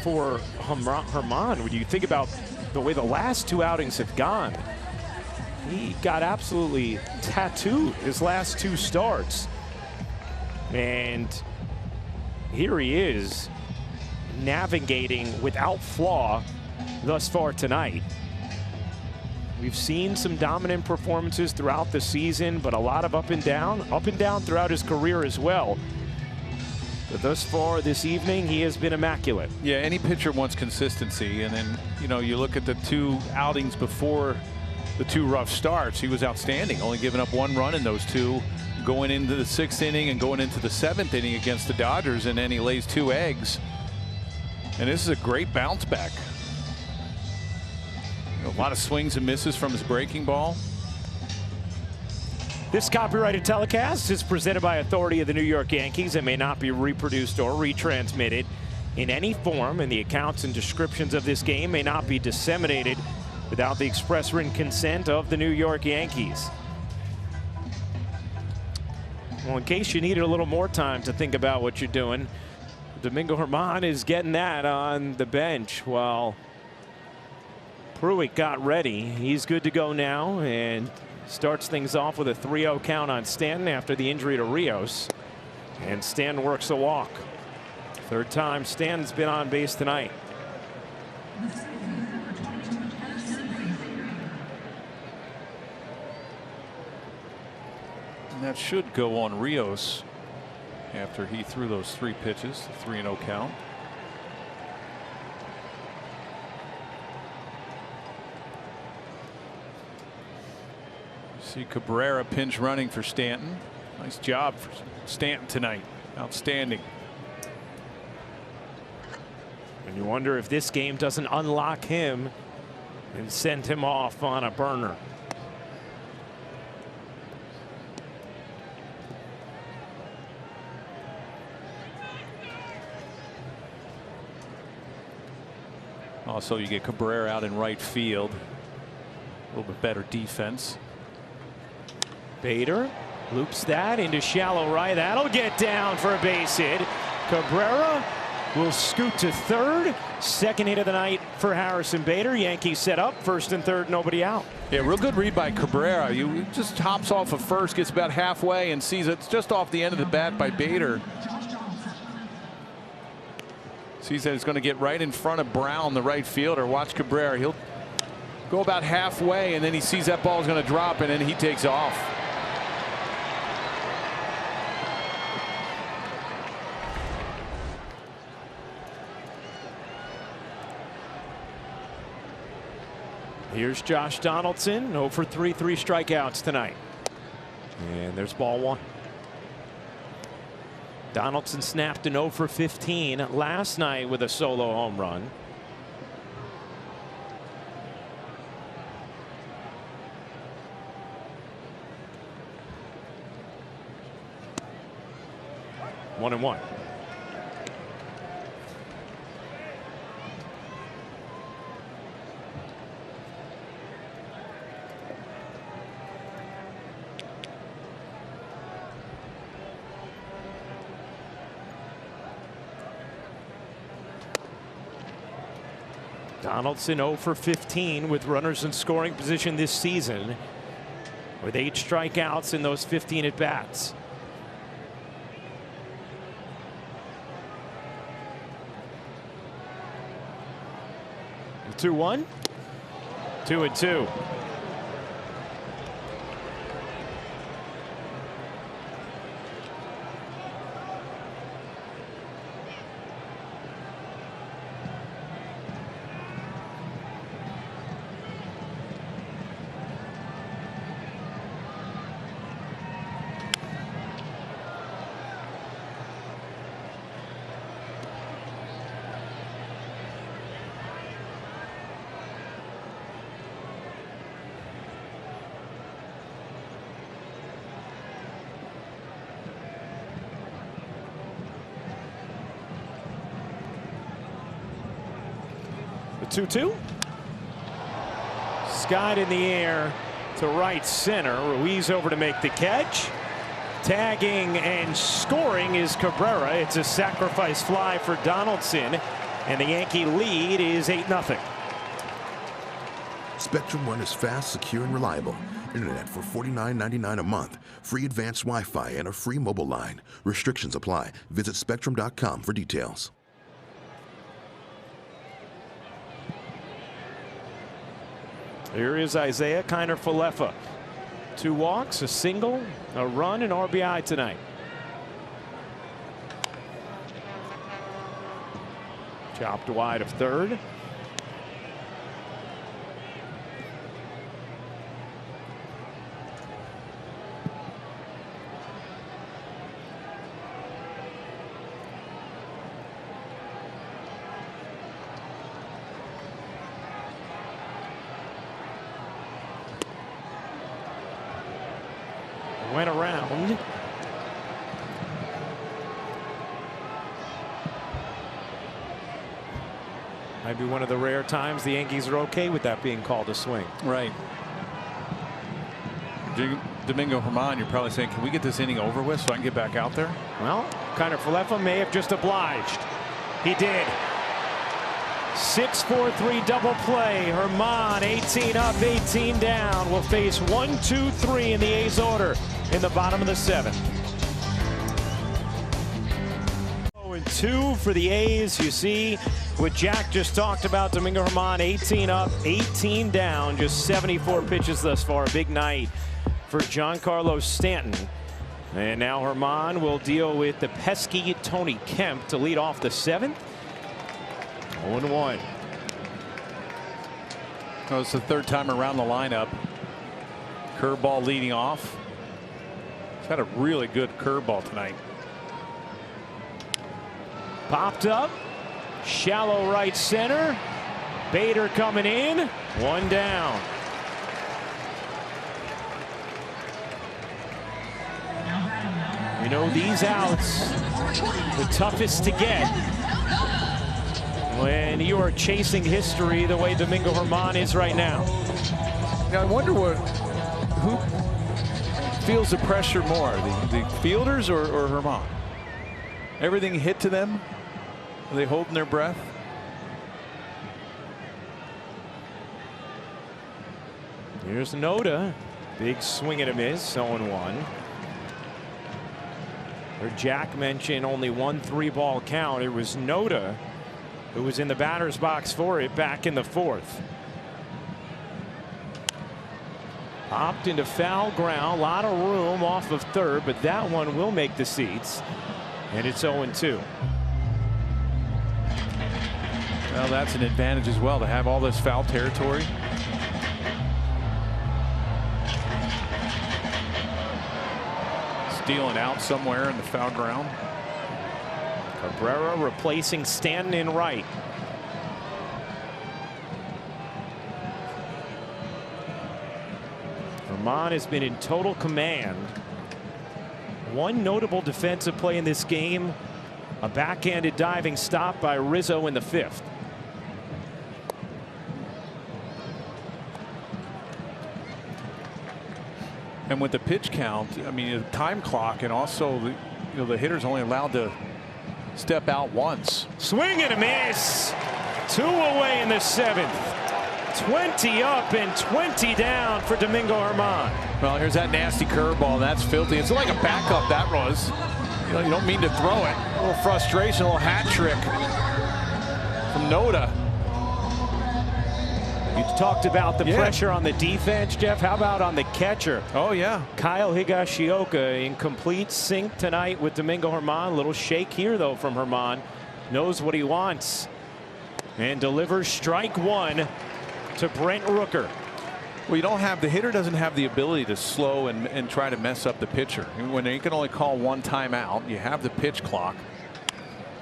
for Germán. When you think about the way the last 2 outings have gone, he got absolutely tattooed his last 2 starts. And here he is, navigating without flaw thus far tonight. We've seen some dominant performances throughout the season, but a lot of up and down throughout his career as well. But thus far this evening, he has been immaculate. Yeah, any pitcher wants consistency, and then you look at the 2 outings before the 2 rough starts. He was outstanding, only giving up 1 run in those 2, going into the 6th inning and going into the 7th inning against the Dodgers, and then he lays 2 eggs. And this is a great bounce back. A lot of swings and misses from his breaking ball. This copyrighted telecast is presented by authority of the New York Yankees and may not be reproduced or retransmitted in any form, and the accounts and descriptions of this game may not be disseminated without the express written consent of the New York Yankees. Well, in case you needed a little more time to think about what you're doing, Domingo Germán is getting that on the bench while Pruitt got ready. He's good to go now and starts things off with a 3-0 count on Stanton after the injury to Rios. And Stanton works a walk. Third time Stanton's been on base tonight. And that should go on Rios after he threw those 3 pitches, the 3-0 count. See Cabrera pinch running for Stanton. Nice job for Stanton tonight. Outstanding. And you wonder if this game doesn't unlock him and send him off on a burner. Also, you get Cabrera out in right field. A little bit better defense. Bader loops that into shallow right. That'll get down for a base hit. Cabrera will scoot to third. Second hit of the night for Harrison Bader. Yankees set up first and third, nobody out. Yeah, real good read by Cabrera. You just hops off of first, gets about halfway, and sees it's just off the end of the bat by Bader. Sees that it's going to get right in front of Brown, the right fielder. Watch Cabrera. He'll go about halfway, and then he sees that ball is going to drop, and then he takes off. Here's Josh Donaldson, 0 for 3 strikeouts tonight. And there's ball 1. Donaldson snapped an 0 for 15 last night with a solo home run. One and one. Donaldson 0 for 15 with runners in scoring position this season, with 8 strikeouts in those 15 at bats. The 2-1, 2-2. The 2-2. Skied in the air to right center. Ruiz over to make the catch. Tagging and scoring is Cabrera. It's a sacrifice fly for Donaldson, and the Yankee lead is 8-0. Spectrum One is fast, secure, and reliable. Internet for $49.99 a month. Free advanced Wi-Fi and a free mobile line. Restrictions apply. Visit Spectrum.com for details. Here is Isaiah Kiner-Falefa. 2 walks, a single, a run, and RBI tonight. Chopped wide of third. Went around. Might be one of the rare times the Yankees are okay with that being called a swing. Right. Domingo Germán, you're probably saying, can we get this inning over with so I can get back out there? Well, Connor Falefa may have just obliged. He did. 6-4-3 double play. Germán 18 up, 18 down. Will face 1-2-3 in the A's order in the bottom of the 7th. 0-2 for the A's. You see what Jack just talked about. Domingo Germán 18 up, 18 down. Just 74 pitches thus far. A big night for Giancarlo Stanton. And now Germán will deal with the pesky Tony Kemp to lead off the 7th. 0-1. Well, it's the 3rd time around the lineup. Curveball leading off. He's had a really good curveball tonight. Popped up. Shallow right center. Bader coming in. 1 down. You know, these outs, the toughest to get when you are chasing history the way Domingo Germán is right now. Now I wonder who feels the pressure more, the fielders or Germán? Everything hit to them? Are they holding their breath? Here's Noda. Big swing and a miss. 0-1. Jack mentioned only 1 3-ball count. It was Noda who was in the batter's box for it back in the 4th. Popped into foul ground. A lot of room off of 3rd, but that one will make the seats. And it's 0-2. Well, that's an advantage as well to have all this foul territory. Stealing out somewhere in the foul ground. Cabrera replacing Stanton in right. Germán has been in total command. One notable defensive play in this game, a backhanded diving stop by Rizzo in the 5th. And with the pitch count, I mean, the time clock, and also the hitter's only allowed to step out once. Swing and a miss. 2 away in the 7th. 20 up and 20 down for Domingo Germán. Well, here's that nasty curveball. That's filthy. It's like a backup that was. You don't mean to throw it. A little frustration, a little hat trick from Noda. You talked about the pressure on the defense, Jeff. How about on the catcher? Oh, yeah. Kyle Higashioka in complete sync tonight with Domingo Germán. A little shake here, though, from Germán. Knows what he wants. And delivers strike 1 to Brent Rooker. Well, you don't have, the hitter doesn't have the ability to slow and try to mess up the pitcher. When you can only call 1 timeout, you have the pitch clock.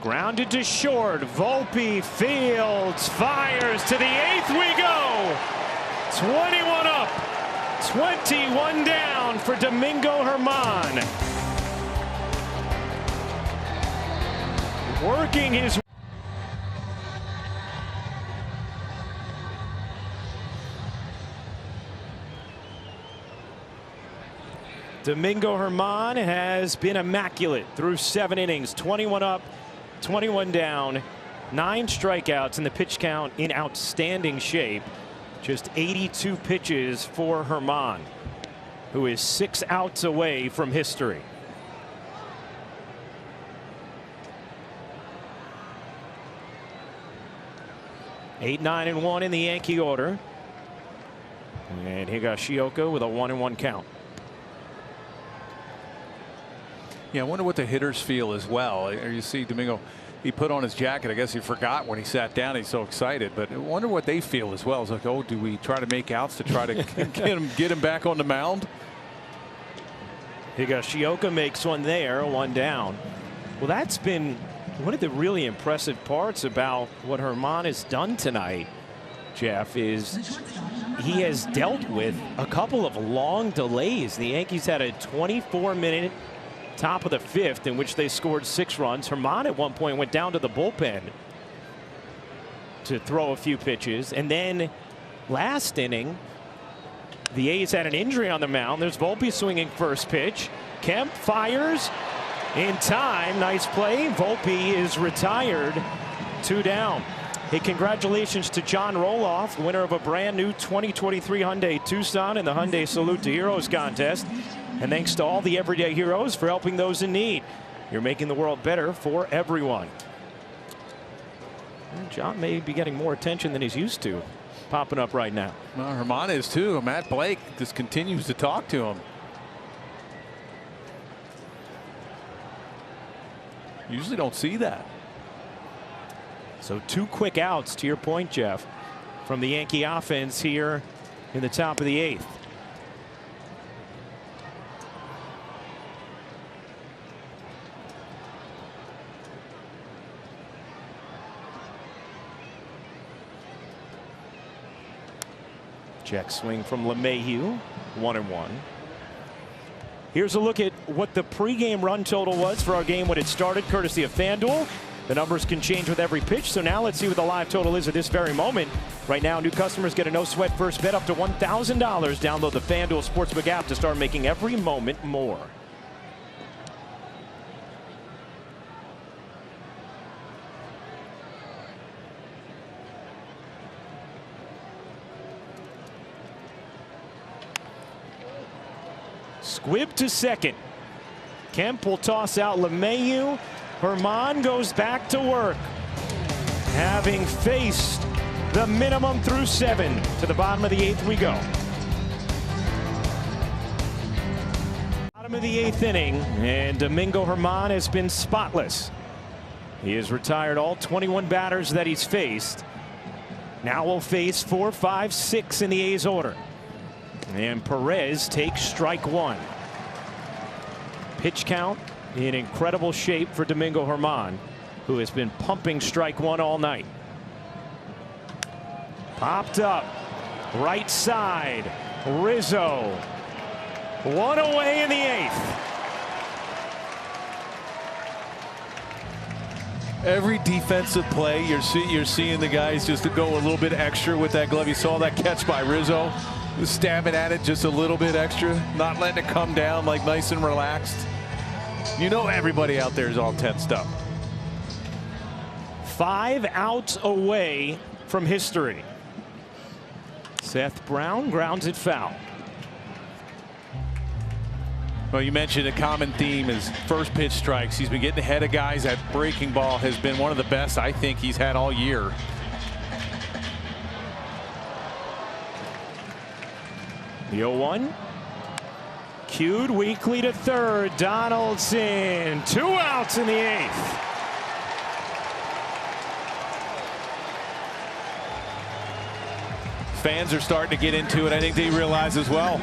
Grounded to short. Volpe fields, fires to the 8th. We go. 21 up, 21 down for Domingo Germán. Working his Domingo Germán has been immaculate through 7 innings. 21 up, 21 down, 9 strikeouts, and the pitch count in outstanding shape. Just 82 pitches for Germán, who is 6 outs away from history. Eight, 9, and 1 in the Yankee order. And Higashioka with a 1-1 count. Yeah, I wonder what the hitters feel as well. You see Domingo, he put on his jacket. I guess he forgot when he sat down. He's so excited. But I wonder what they feel as well. It's like, oh, do we try to make outs to try to get him back on the mound? Higashioka makes one there, 1 down. Well, that's been one of the really impressive parts about what Germán has done tonight, Jeff, is he has dealt with a couple of long delays. The Yankees had a 24-minute top of the 5th in which they scored 6 runs. Germán at one point went down to the bullpen to throw a few pitches, and then last inning The A's had an injury on the mound. There's Volpe swinging first pitch. Kemp fires in time. Nice play. Volpe is retired. 2 down. Hey, congratulations to John Roloff, winner of a brand new 2023 Hyundai Tucson in the Hyundai Salute to Heroes contest. And thanks to all the everyday heroes for helping those in need. You're making the world better for everyone. And John may be getting more attention than he's used to popping up right now. Well, Germán is too. Matt Blake just continues to talk to him. Usually don't see that. So 2 quick outs, to your point, Jeff, from the Yankee offense here in the top of the 8th. Check swing from LeMahieu, 1-1. Here's a look at what the pregame run total was for our game when it started, courtesy of FanDuel. The numbers can change with every pitch, so now let's see what the live total is at this very moment. Right now, new customers get a no-sweat first bet up to $1,000. Download the FanDuel Sportsbook app to start making every moment more. Squibb to second. Kemp will toss out LeMahieu. Germán goes back to work, having faced the minimum through 7. To the bottom of the 8th we go. Bottom of the 8th inning, and Domingo Germán has been spotless. He has retired all 21 batters that he's faced. Now will face 4, 5, 6 in the A's order. And Perez takes strike 1. Pitch count in incredible shape for Domingo Germán, who has been pumping strike 1 all night. Popped up, right side, Rizzo. 1 away in the 8th. Every defensive play, you're seeing the guys just go a little bit extra with that glove. You saw that catch by Rizzo. Stabbing at it just a little bit extra, not letting it come down, like nice and relaxed. You know everybody out there is all tensed up. 5 outs away from history. Seth Brown grounds it foul. Well, you mentioned a common theme is first pitch strikes. He's been getting ahead of guys. That breaking ball has been one of the best I think he's had all year. The 0-1. Cued weakly to third. Donaldson. 2 outs in the 8th. Fans are starting to get into it. I think they realize as well.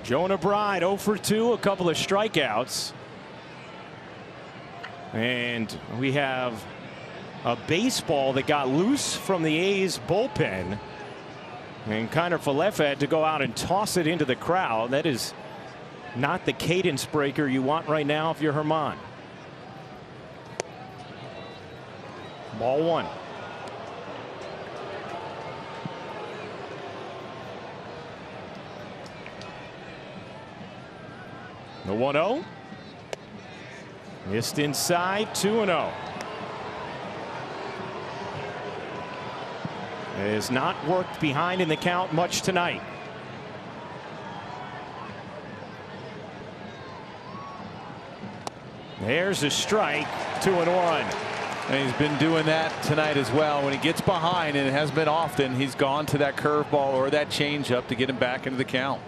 Jonah Bride 0 for 2, a couple of strikeouts. And we have a baseball that got loose from the A's bullpen. And Kiner Falefa had to go out and toss it into the crowd. That is not the cadence breaker you want right now if you're Germán. Ball 1. The 1-0. Missed inside. 2-0. Has not worked behind in the count much tonight. There's a strike. 2-1. And he's been doing that tonight as well. When he gets behind, and it has been often, he's gone to that curveball or that changeup to get him back into the count.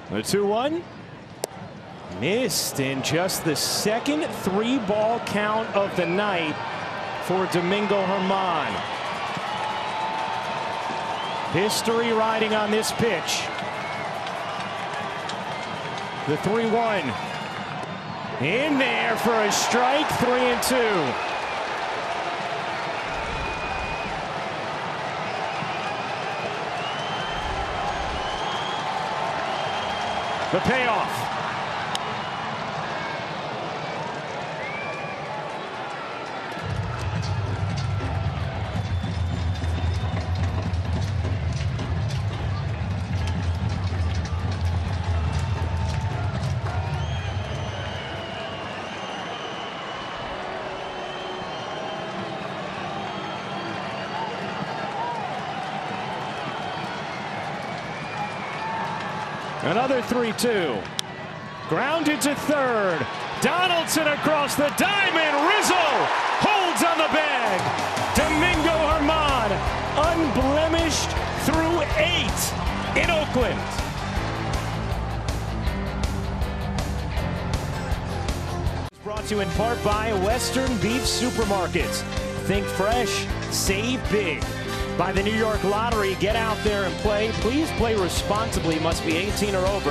The 2-1. Missed in just the second 3-ball count of the night for Domingo Germán. History riding on this pitch. The 3-1. In there for a strike. 3-2. the payoff. Another 3-2. Grounded to third. Donaldson across the diamond. Rizzo holds on the bag. Domingo Germán unblemished through 8 in Oakland. Brought to you in part by Western Beef Supermarkets. Think fresh, save big. By the New York Lottery, get out there and play. Please play responsibly, must be 18 or over.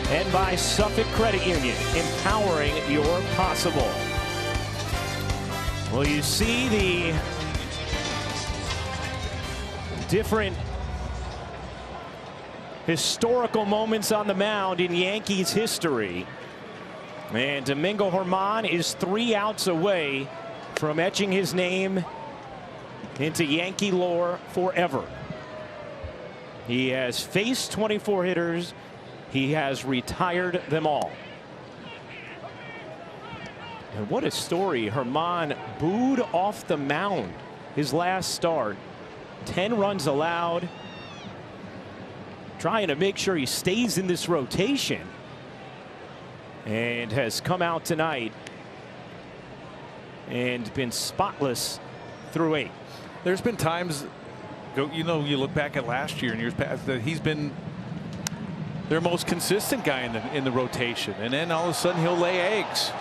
And by Suffolk Credit Union, empowering your possible. Well, you see the different historical moments on the mound in Yankees history. And Domingo Germán is 3 outs away from etching his name into Yankee lore forever. He has faced 24 hitters. He has retired them all. And what a story. Germán booed off the mound his last start. 10 runs allowed. Trying to make sure he stays in this rotation. And has come out tonight and been spotless through 8. There's been times, you know, you look back at last year and years past, that he's been their most consistent guy in the rotation, and then all of a sudden he'll lay eggs,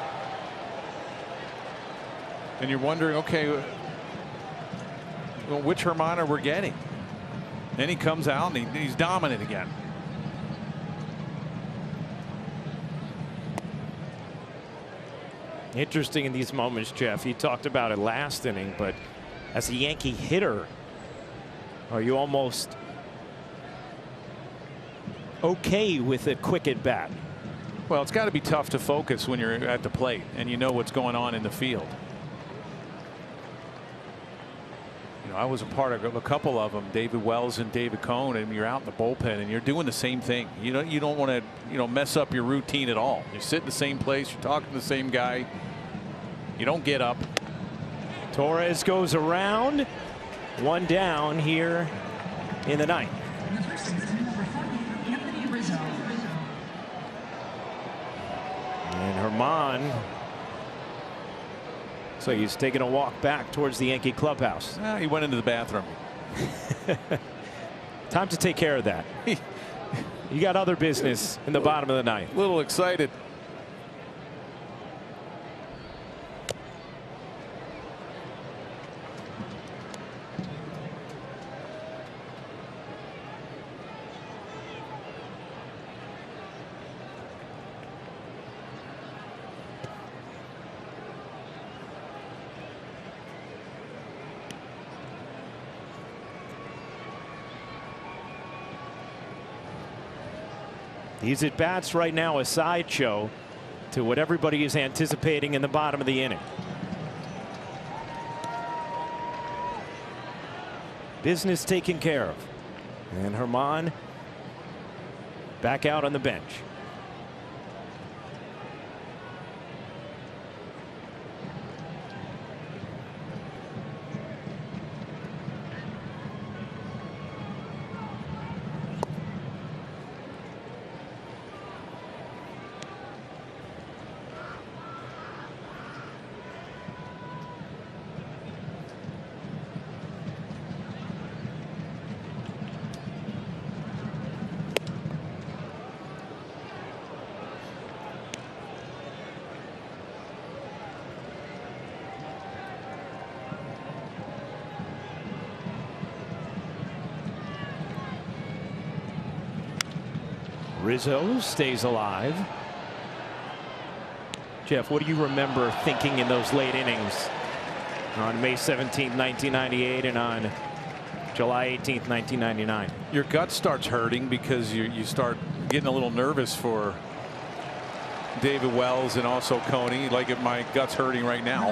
and you're wondering, okay, well, which Germán are we getting? Then he comes out and he's dominant again. Interesting in these moments, Jeff. He talked about it last inning, but as a Yankee hitter, are you almost okay with a quick at bat? Well, it's got to be tough to focus when you're at the plate and you know what's going on in the field. You know, I was a part of a couple of them, David Wells and David Cohn, and you're out in the bullpen and you're doing the same thing. You don't want to mess up your routine at all. You sit in the same place, you're talking to the same guy. You don't get up. Torres goes around. 1 down here in the 9th. And Germán, so he's taking a walk back towards the Yankee clubhouse. He went into the bathroom. Time to take care of that. You got other business in the bottom of the 9th. A little excited. These at bats right now a sideshow to what everybody is anticipating in the bottom of the inning. Business taken care of, and Germán back out on the bench. Rizzo stays alive. Jeff, what do you remember thinking in those late innings on May 17th, 1998 and on July 18th, 1999? Your gut starts hurting because you start getting getting a little nervous for David Wells and also Coney. Like if my gut's hurting right now.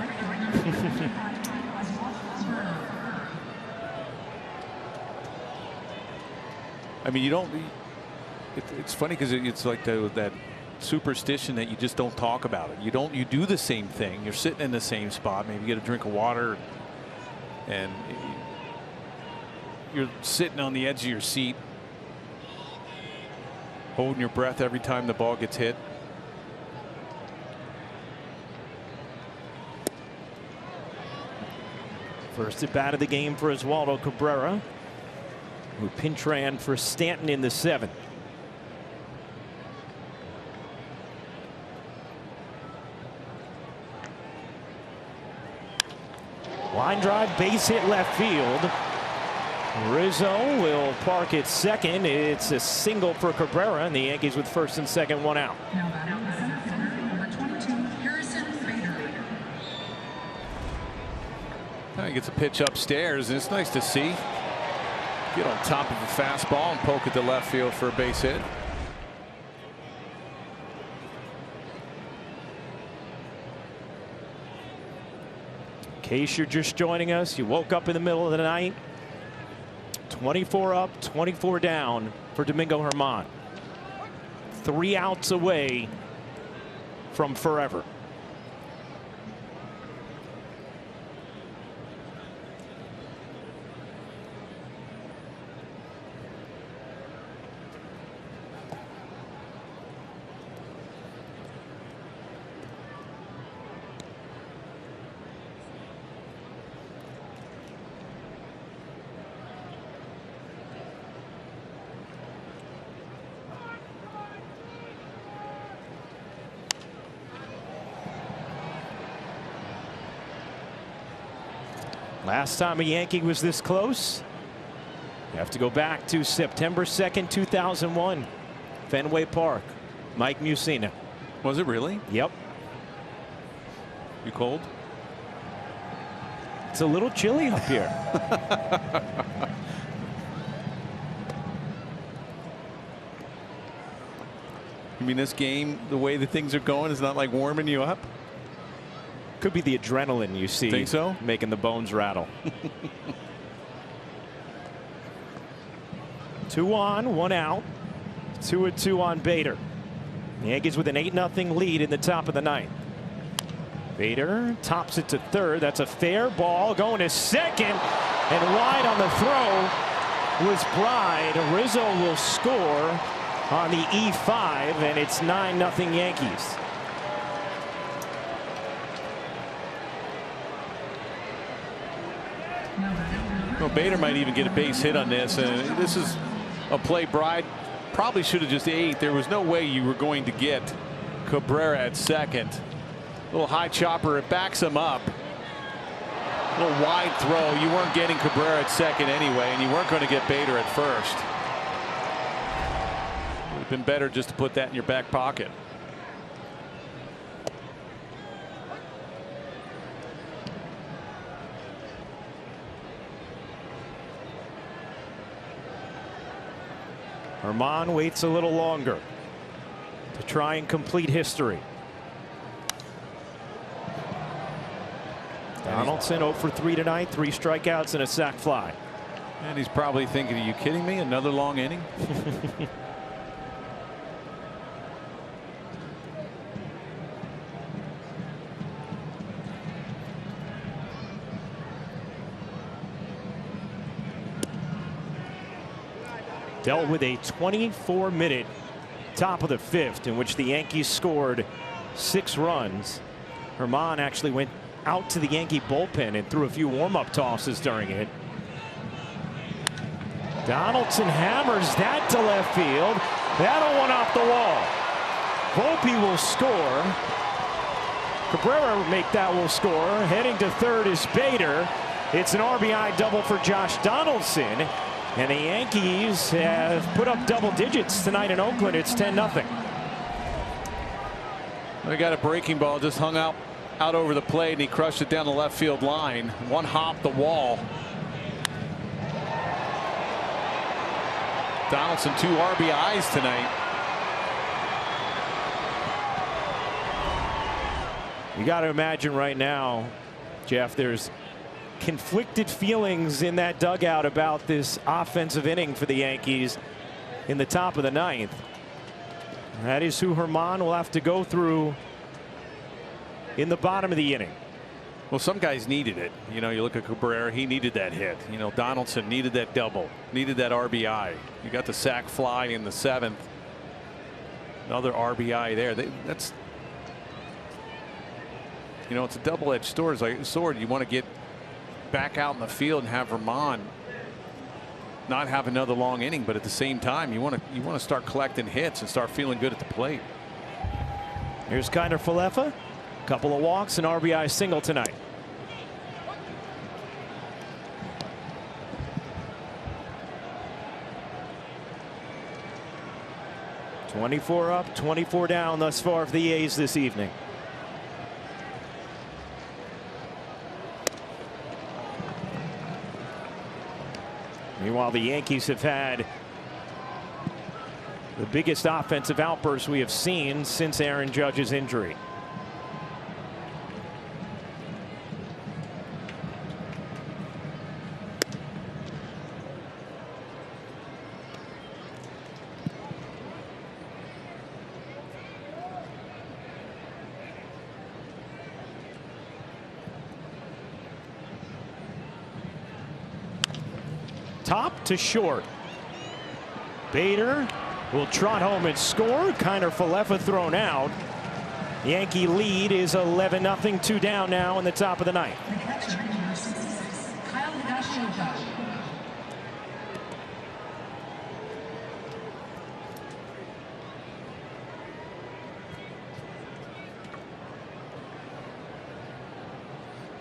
I mean, you don't. It's funny because it's like that superstition that you just don't talk about it. You do the same thing. You're sitting in the same spot. Maybe you get a drink of water, and you're sitting on the edge of your seat, holding your breath every time the ball gets hit. First at bat of the game for Oswaldo Cabrera, who pinch ran for Stanton in the 7th. Line drive, base hit left field. Rizzo will park at second. It's a single for Cabrera, and the Yankees with first and second, 1 out. Now he gets a pitch upstairs, and it's nice to see. Get on top of a fastball and poke at the left field for a base hit. In case you're just joining us, you woke up in the middle of the night. 24 up, 24 down for Domingo Germán. 3 outs away from forever. Last time a Yankee was this close, you have to go back to September 2nd, 2001. Fenway Park. Mike Mussina. Was it really? Yep. You cold? It's a little chilly up here. You mean this game, the way the things are going, is not like warming you up? Could be the adrenaline you see. Think so? Making the bones rattle. 2 on, 1 out. 2-2 on Bader. The Yankees with an 8-0 lead in the top of the 9th. Bader tops it to third. That's a fair ball going to second, and wide on the throw was Bride. Rizzo will score on the E5, and it's 9-0 Yankees. Well, Bader might even get a base hit on this. This is a play Bride probably should have just ate. There was no way you were going to get Cabrera at second. Little high chopper, it backs him up. Little wide throw. You weren't getting Cabrera at second anyway, and you weren't going to get Bader at first. It would have been better just to put that in your back pocket. Germán waits a little longer to try and complete history. Donaldson 0 for 3 tonight, 3 strikeouts and a sac fly. And he's probably thinking, are you kidding me? Another long inning? Dealt with a 24-minute top of the 5th in which the Yankees scored 6 runs. Germán actually went out to the Yankee bullpen and threw a few warm-up tosses during it. Donaldson hammers that to left field. That'll one off the wall. Volpe will score. Cabrera will score. Heading to third is Bader. It's an RBI double for Josh Donaldson. And the Yankees have put up double digits tonight in Oakland. It's 10-0. We got a breaking ball just hung out over the plate, and he crushed it down the left field line. One hop the wall. Donaldson 2 RBIs tonight. You got to imagine right now, Jeff, there's conflicted feelings in that dugout about this offensive inning for the Yankees in the top of the ninth. That is who Germán will have to go through in the bottom of the inning. Well, some guys needed it. You know, you look at Cabrera, he needed that hit. You know, Donaldson needed that double, needed that RBI. You got the sac fly in the 7th. Another RBI there. That's, you know, it's a double-edged sword. It's like a sword. You want to get back out in the field and have Germán not have another long inning, but at the same time, you want to start collecting hits and start feeling good at the plate. Here's Kiner Falefa. Couple of walks, and RBI single tonight. "24 up, 24 down" thus far for the A's this evening. Meanwhile, the Yankees have had the biggest offensive outburst we have seen since Aaron Judge's injury. Top to short. Bader will trot home and score. Kiner Falefa thrown out. Yankee lead is 11-0, 2 down now in the top of the ninth.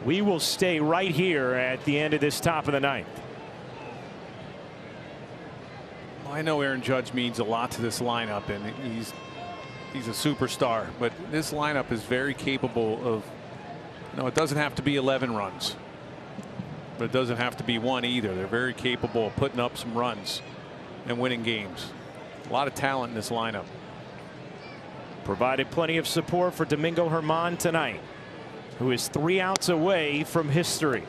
We will stay right here at the end of this top of the ninth. I know Aaron Judge means a lot to this lineup, and he's a superstar, but this lineup is very capable of, you know, it doesn't have to be 11 runs, but it doesn't have to be 1 either. They're very capable of putting up some runs and winning games. A lot of talent in this lineup. Provided plenty of support for Domingo Germán tonight, who is 3 outs away from history.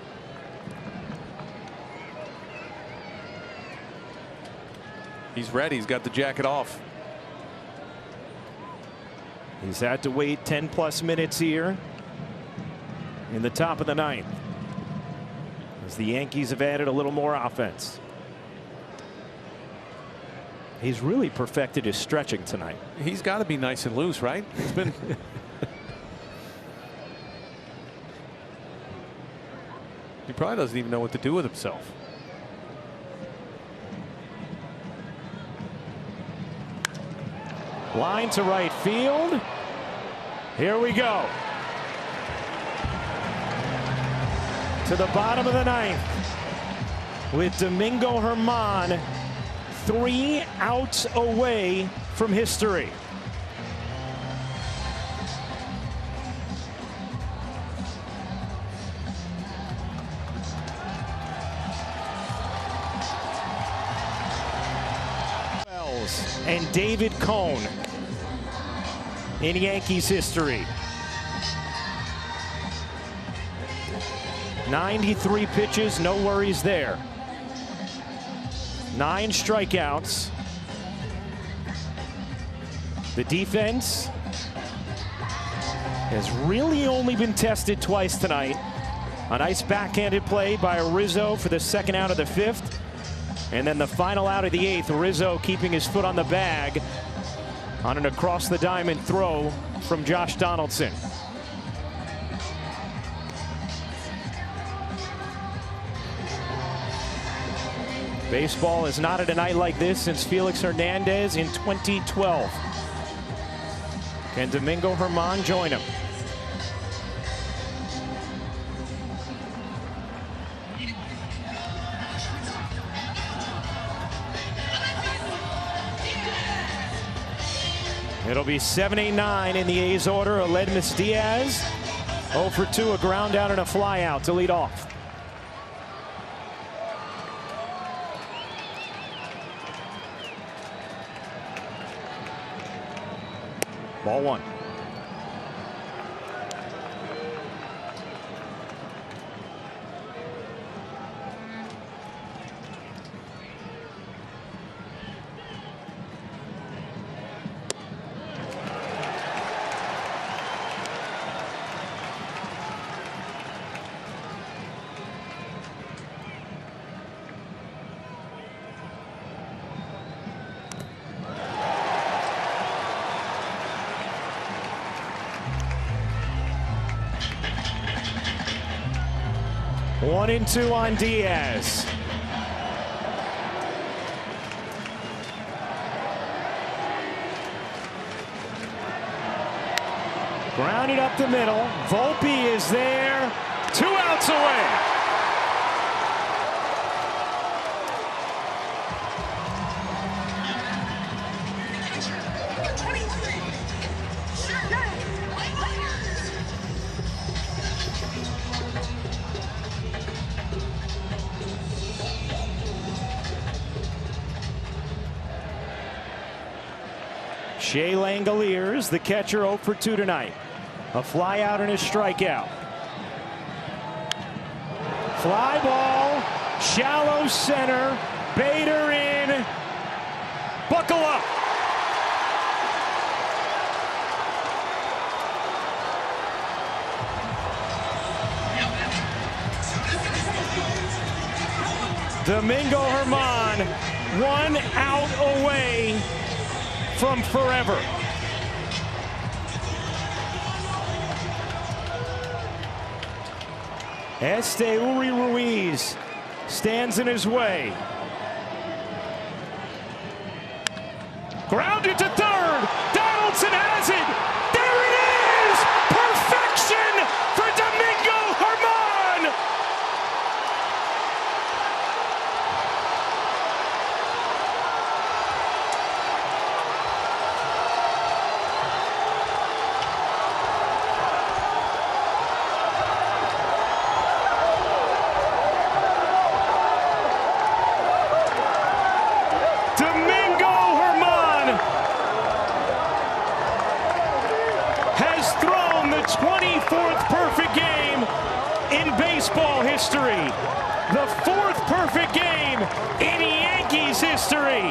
He's ready. He's got the jacket off. He's had to wait 10+ minutes here in the top of the ninth, as the Yankees have added a little more offense. He's really perfected his stretching tonight. He's got to be nice and loose, right? He's been he probably doesn't even know what to do with himself. Line to right field. Here we go. To the bottom of the ninth with Domingo Germán 3 outs away from history. And David Cone in Yankees history. 93 pitches, no worries there. 9 strikeouts. The defense has really only been tested twice tonight. A nice backhanded play by Rizzo for the 2nd out of the 5th. And then the final out of the 8th, Rizzo keeping his foot on the bag on an across the diamond throw from Josh Donaldson. Baseball has not had a night like this since Felix Hernandez in 2012. Can Domingo Germán join him? It'll be 7-8-9 in the A's order. Aledmus Diaz 0 for 2, a ground out and a fly out to lead off. Ball 1. 1-2 on Diaz. Grounded up the middle. Volpe is there. 2 outs away. Shea Langoliers, the catcher, 0 for 2 tonight. A fly out and a strikeout. Fly ball, shallow center, Bader in. Buckle up. Domingo Germán, 1 out away from forever. Uri Ruiz stands in his way. Grounded to third. Donaldson has it. There it is! Perfection for Domingo Germán! Has thrown the 24th perfect game in baseball history. The 4th perfect game in Yankees history.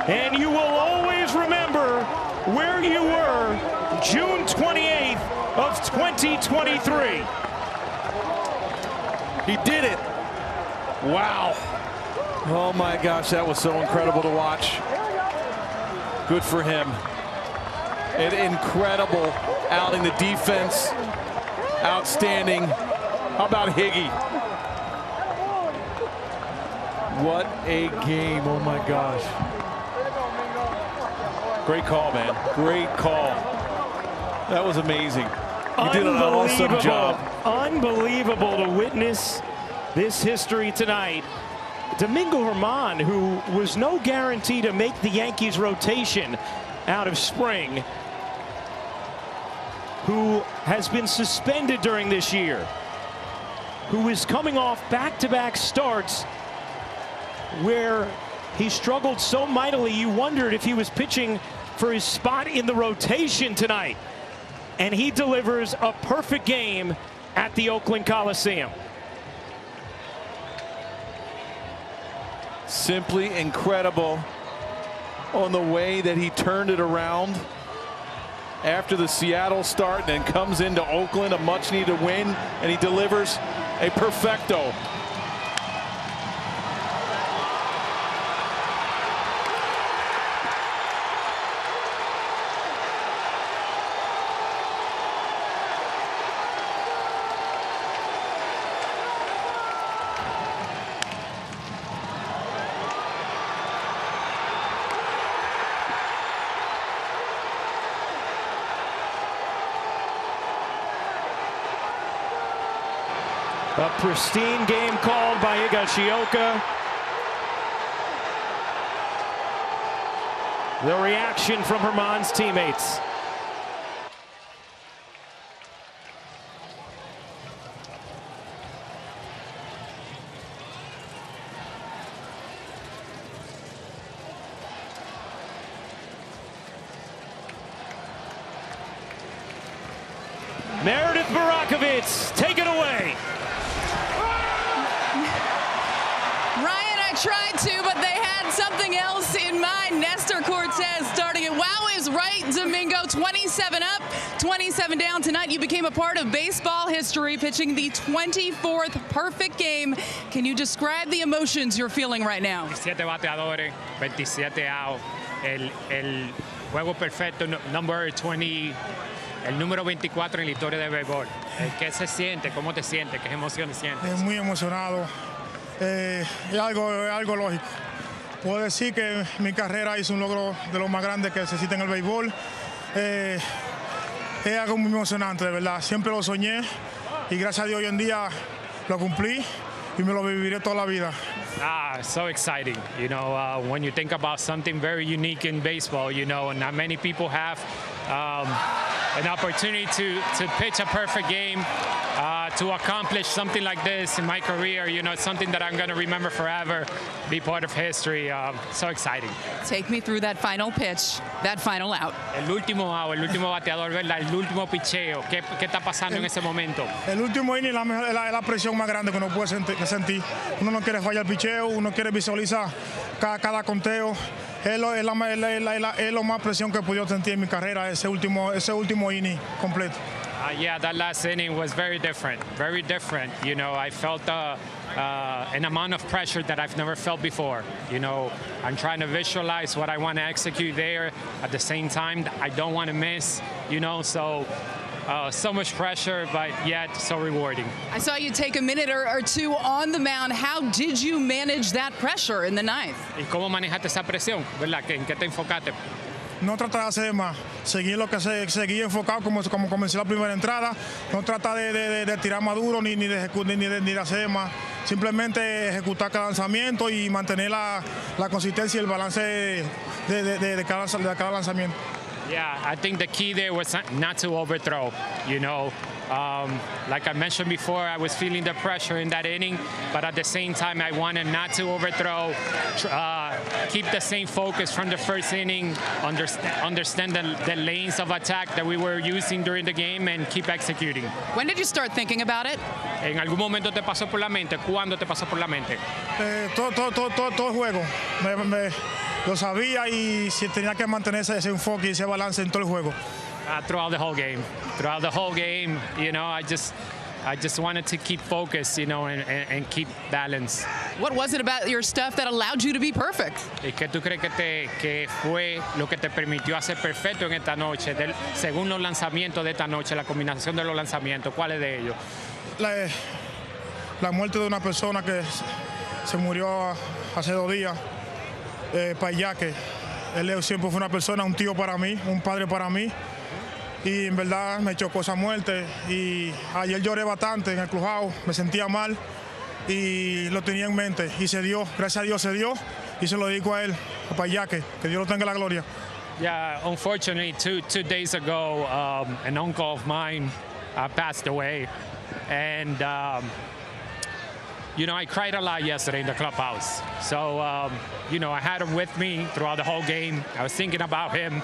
And you will always remember where you were June 28th of 2023. He did it. Wow. Oh my gosh, that was so incredible to watch. Good for him. An incredible outing. The defense, outstanding. How about Higgy? What a game. Oh my gosh. Great call, man. Great call. That was amazing. You did an awesome job. Unbelievable to witness this history tonight. Domingo Germán, who was no guarantee to make the Yankees rotation out of spring, who has been suspended during this year, who is coming off back-to-back starts where he struggled so mightily you wondered if he was pitching for his spot in the rotation tonight. And he delivers a perfect game at the Oakland Coliseum. Simply incredible on the way that he turned it around after the Seattle start, and then comes into Oakland, a much-needed win, and he delivers a perfecto. A pristine game called by Higashioka. The reaction from Germán's teammates. Meredith Barakovitz, take it away. Ryan, I tried to, but they had something else in mind. Nestor Cortez starting it. Wow is right, Domingo. 27 up, 27 down. Tonight you became a part of baseball history, pitching the 24th perfect game. Can you describe the emotions you're feeling right now? 17 bateadores, 27 outs, el juego perfecto, number 20, el número 24 en la historia del béisbol. ¿Qué se siente? ¿Cómo te sientes? ¿Qué emociones sientes? Muy emocionado. Es algo lógico. Puedo decir que mi carrera hizo un logro de los más grandes que se existe en el béisbol. Es algo muy emocionante, de verdad. Siempre lo soñé y gracias a Dios hoy en día lo cumplí y me lo viviré toda la vida. So exciting. You know, when you think about something very unique in baseball, you know, and not many people have an opportunity to pitch a perfect game, to accomplish something like this in my career. You know, it's something that I'm going to remember forever, be part of history. So exciting. Take me through that final pitch, that final out. El último bateador, ¿verdad? El último picheo. ¿Qué está pasando en ese momento? El último inning es la presión más grande que uno puede sentir. Uno no quiere fallar el picheo, uno quiere visualizar cada conteo. Es lo más presión que he podido sentir en mi carrera, ese último inning completo. Yeah, that last inning was very different. Very different. You know, I felt an amount of pressure that I've never felt before. You know, I'm trying to visualize what I want to execute there. At the same time, I don't want to miss. You know, so much pressure, but yet so rewarding. I saw you take a minute or two on the mound. How did you manage that pressure in the ninth? ¿Y cómo manejaste esa presión? ¿Verdad? ¿En qué te enfocaste? No tratar de hacer más, seguir seguir enfocado como comencé la primera entrada, no tratar de tirar más duro ni de hacer más, simplemente ejecutar cada lanzamiento y mantener la consistencia y el balance de cada lanzamiento. Yeah, I think the key there was not to overthrow. You know, like I mentioned before, I was feeling the pressure in that inning, but at the same time, I wanted not to overthrow, keep the same focus from the first inning, understand the lanes of attack that we were using during the game, and keep executing. When did you start thinking about it? ¿En algún momento te pasó por la mente? ¿Cuándo te pasó por la mente? Todo el juego. Lo sabía y tenía que mantener ese enfoque y ese balance en todo el juego. Throughout the whole game, you know, I just wanted to keep focus, you know, and keep balance. What was it about your stuff that allowed you to be perfect? ¿Y qué tú crees que fue lo que te permitió hacer perfecto en esta noche, según los lanzamientos de esta noche, la combinación de los lanzamientos? ¿Cuáles de ellos? La muerte de una persona que se murió hace 2 días. Payaque, él siempre fue una persona, un tío para mí, un padre para mí, y en verdad me chocó esa muerte. Y ayer lloré bastante en el clubhouse, me sentía mal y lo tenía en mente y se dio, gracias a Dios se dio y se lo dedico a él, a Payaque, que Dios lo tenga la gloria. Yeah, unfortunately, two days ago, an uncle of mine passed away, and you know, I cried a lot yesterday in the clubhouse. So, you know, I had him with me throughout the whole game. I was thinking about him,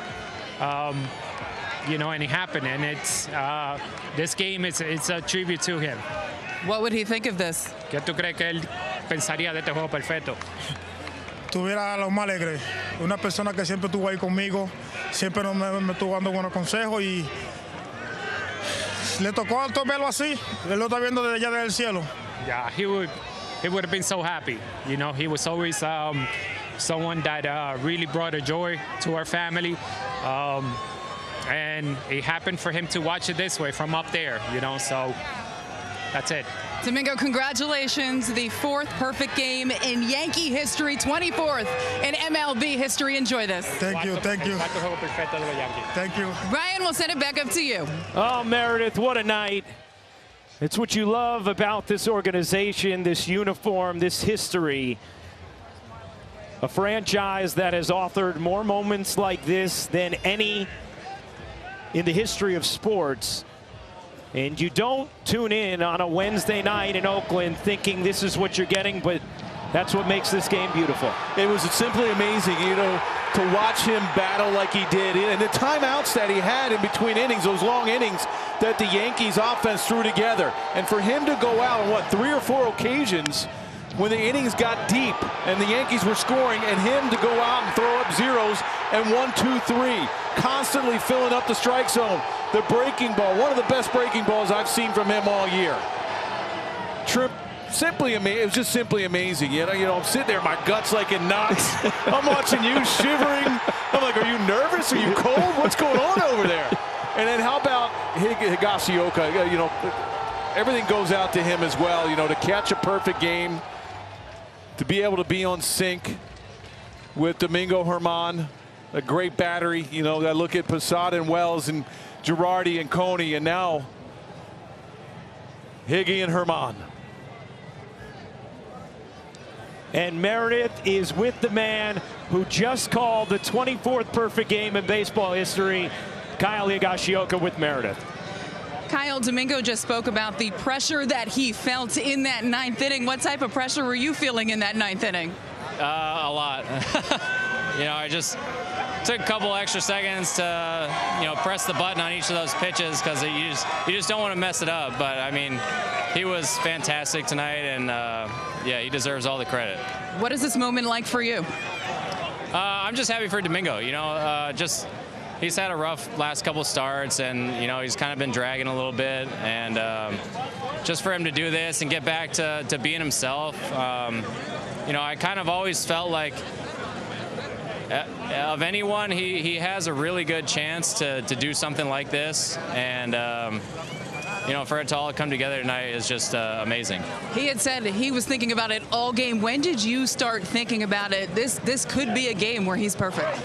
you know, and it happened. And it's this game, it's a tribute to him. What would he think of this? ¿Qué tú crees que él pensaría de este juego perfecto? Tuviera lo más alegre. Una persona que siempre estuvo ahí conmigo, siempre me estuvo dando buenos consejos y le tocó a verlo así. Él lo está viendo desde allá del cielo. Yeah, he would have been so happy. You know, he was always someone that really brought a joy to our family. And it happened for him to watch it this way from up there, you know, so that's it. Domingo, congratulations. The 4th perfect game in Yankee history, 24th in MLB history. Enjoy this. Thank you. Thank you. Ryan, we'll send it back up to you. Oh, Meredith, what a night. It's what you love about this organization, this uniform, this history. A franchise that has authored more moments like this than any in the history of sports. And you don't tune in on a Wednesday night in Oakland thinking this is what you're getting, but that's what makes this game beautiful. It was simply amazing, you know, to watch him battle like he did. And the timeouts that he had in between innings, those long innings that the Yankees offense threw together. And for him to go out on, 3 or 4 occasions when the innings got deep and the Yankees were scoring, and him to go out and throw up zeros and 1, 2, 3, constantly filling up the strike zone. The breaking ball, one of the best breaking balls I've seen from him all year. Simply amazing. It was just simply amazing. You know, I'm sitting there, my gut's like in knots. I'm watching you shivering. I'm like, are you nervous? Are you cold? What's going on over there? And then how about Higashioka? You know, everything goes out to him as well. You know, to catch a perfect game, to be able to be on sync with Domingo Germán, a great battery. You know, I look at Posada and Wells and Girardi and Coney, and now Higgy and Germán. And Meredith is with the man who just called the 24th perfect game in baseball history, Kyle Higashioka with Meredith. Kyle, Domingo just spoke about the pressure that he felt in that 9th inning. What type of pressure were you feeling in that 9th inning? A lot. You know, I just took a couple extra seconds to, you know, press the button on each of those pitches because you just don't want to mess it up. But I mean, he was fantastic tonight, and yeah, he deserves all the credit. What is this moment like for you? I'm just happy for Domingo. You know, he's had a rough last couple starts, and you know, he's kind of been dragging a little bit, and just for him to do this and get back to being himself. You know, I kind of always felt like of anyone, he has a really good chance to do something like this, and you know, for it to all come together tonight is just amazing. He had said he was thinking about it all game. When did you start thinking about it? This could be a game where he's perfect.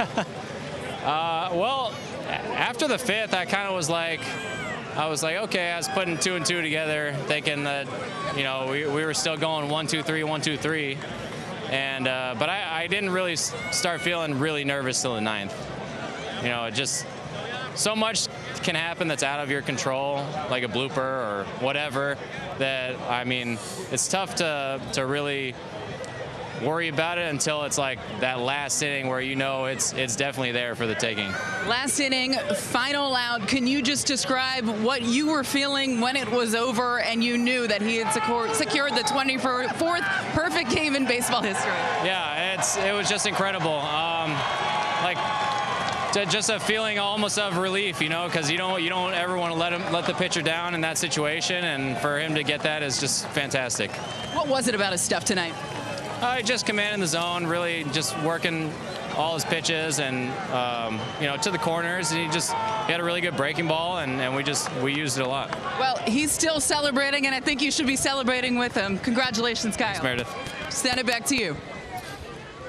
Well, after the 5th, I kind of was like, okay, I was putting 2 and 2 together, thinking that, you know, we were still going 1, 2, 3, 1, 2, 3. And but I didn't really start feeling really nervous till the 9th. You know, it just so much can happen that's out of your control, like a blooper or whatever, that, I mean, it's tough to really worry about it until it's like that last inning where you know it's definitely there for the taking. Last inning, final out. Can you just describe what you were feeling when it was over and you knew that he had secured the 24th perfect game in baseball history? Yeah, it was just incredible. Like, just a feeling almost of relief, you know, because you don't ever want to let the pitcher down in that situation, and for him to get that is just fantastic. What was it about his stuff tonight? Just commanding the zone, really just working all his pitches and you know, to the corners, and he had a really good breaking ball, and we used it a lot. Well, he's still celebrating, and I think you should be celebrating with him. Congratulations, Kyle. Thanks, Meredith. Send it back to you.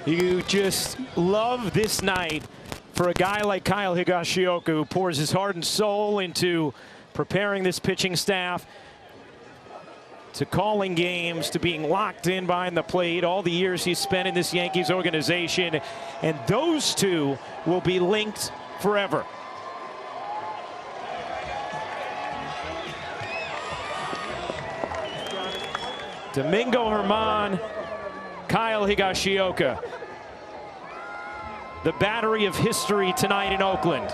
You just love this night for a guy like Kyle Higashioka, who pours his heart and soul into preparing this pitching staff, to calling games, to being locked in behind the plate, all the years he's spent in this Yankees organization, and those two will be linked forever. Domingo Germán, Kyle Higashioka. The battery of history tonight in Oakland.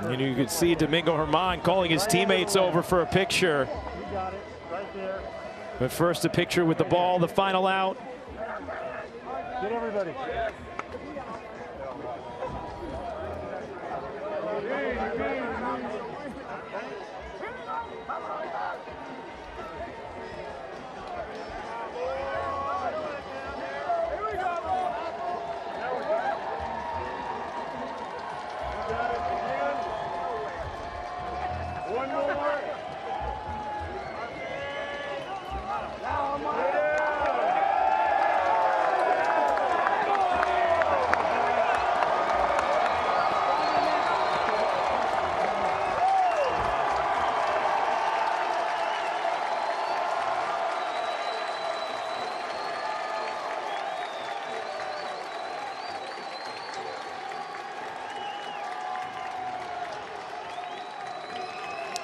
And you could see Domingo Germán calling his teammates over for a picture. But first a picture with the ball, the final out. Get everybody.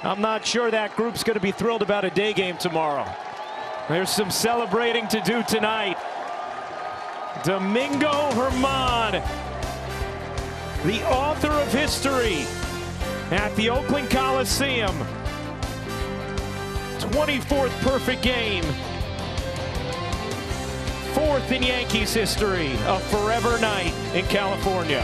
I'm not sure that group's going to be thrilled about a day game tomorrow. There's some celebrating to do tonight. Domingo Germán, the author of history at the Oakland Coliseum. 24th perfect game. 4th in Yankees history, a forever night in California.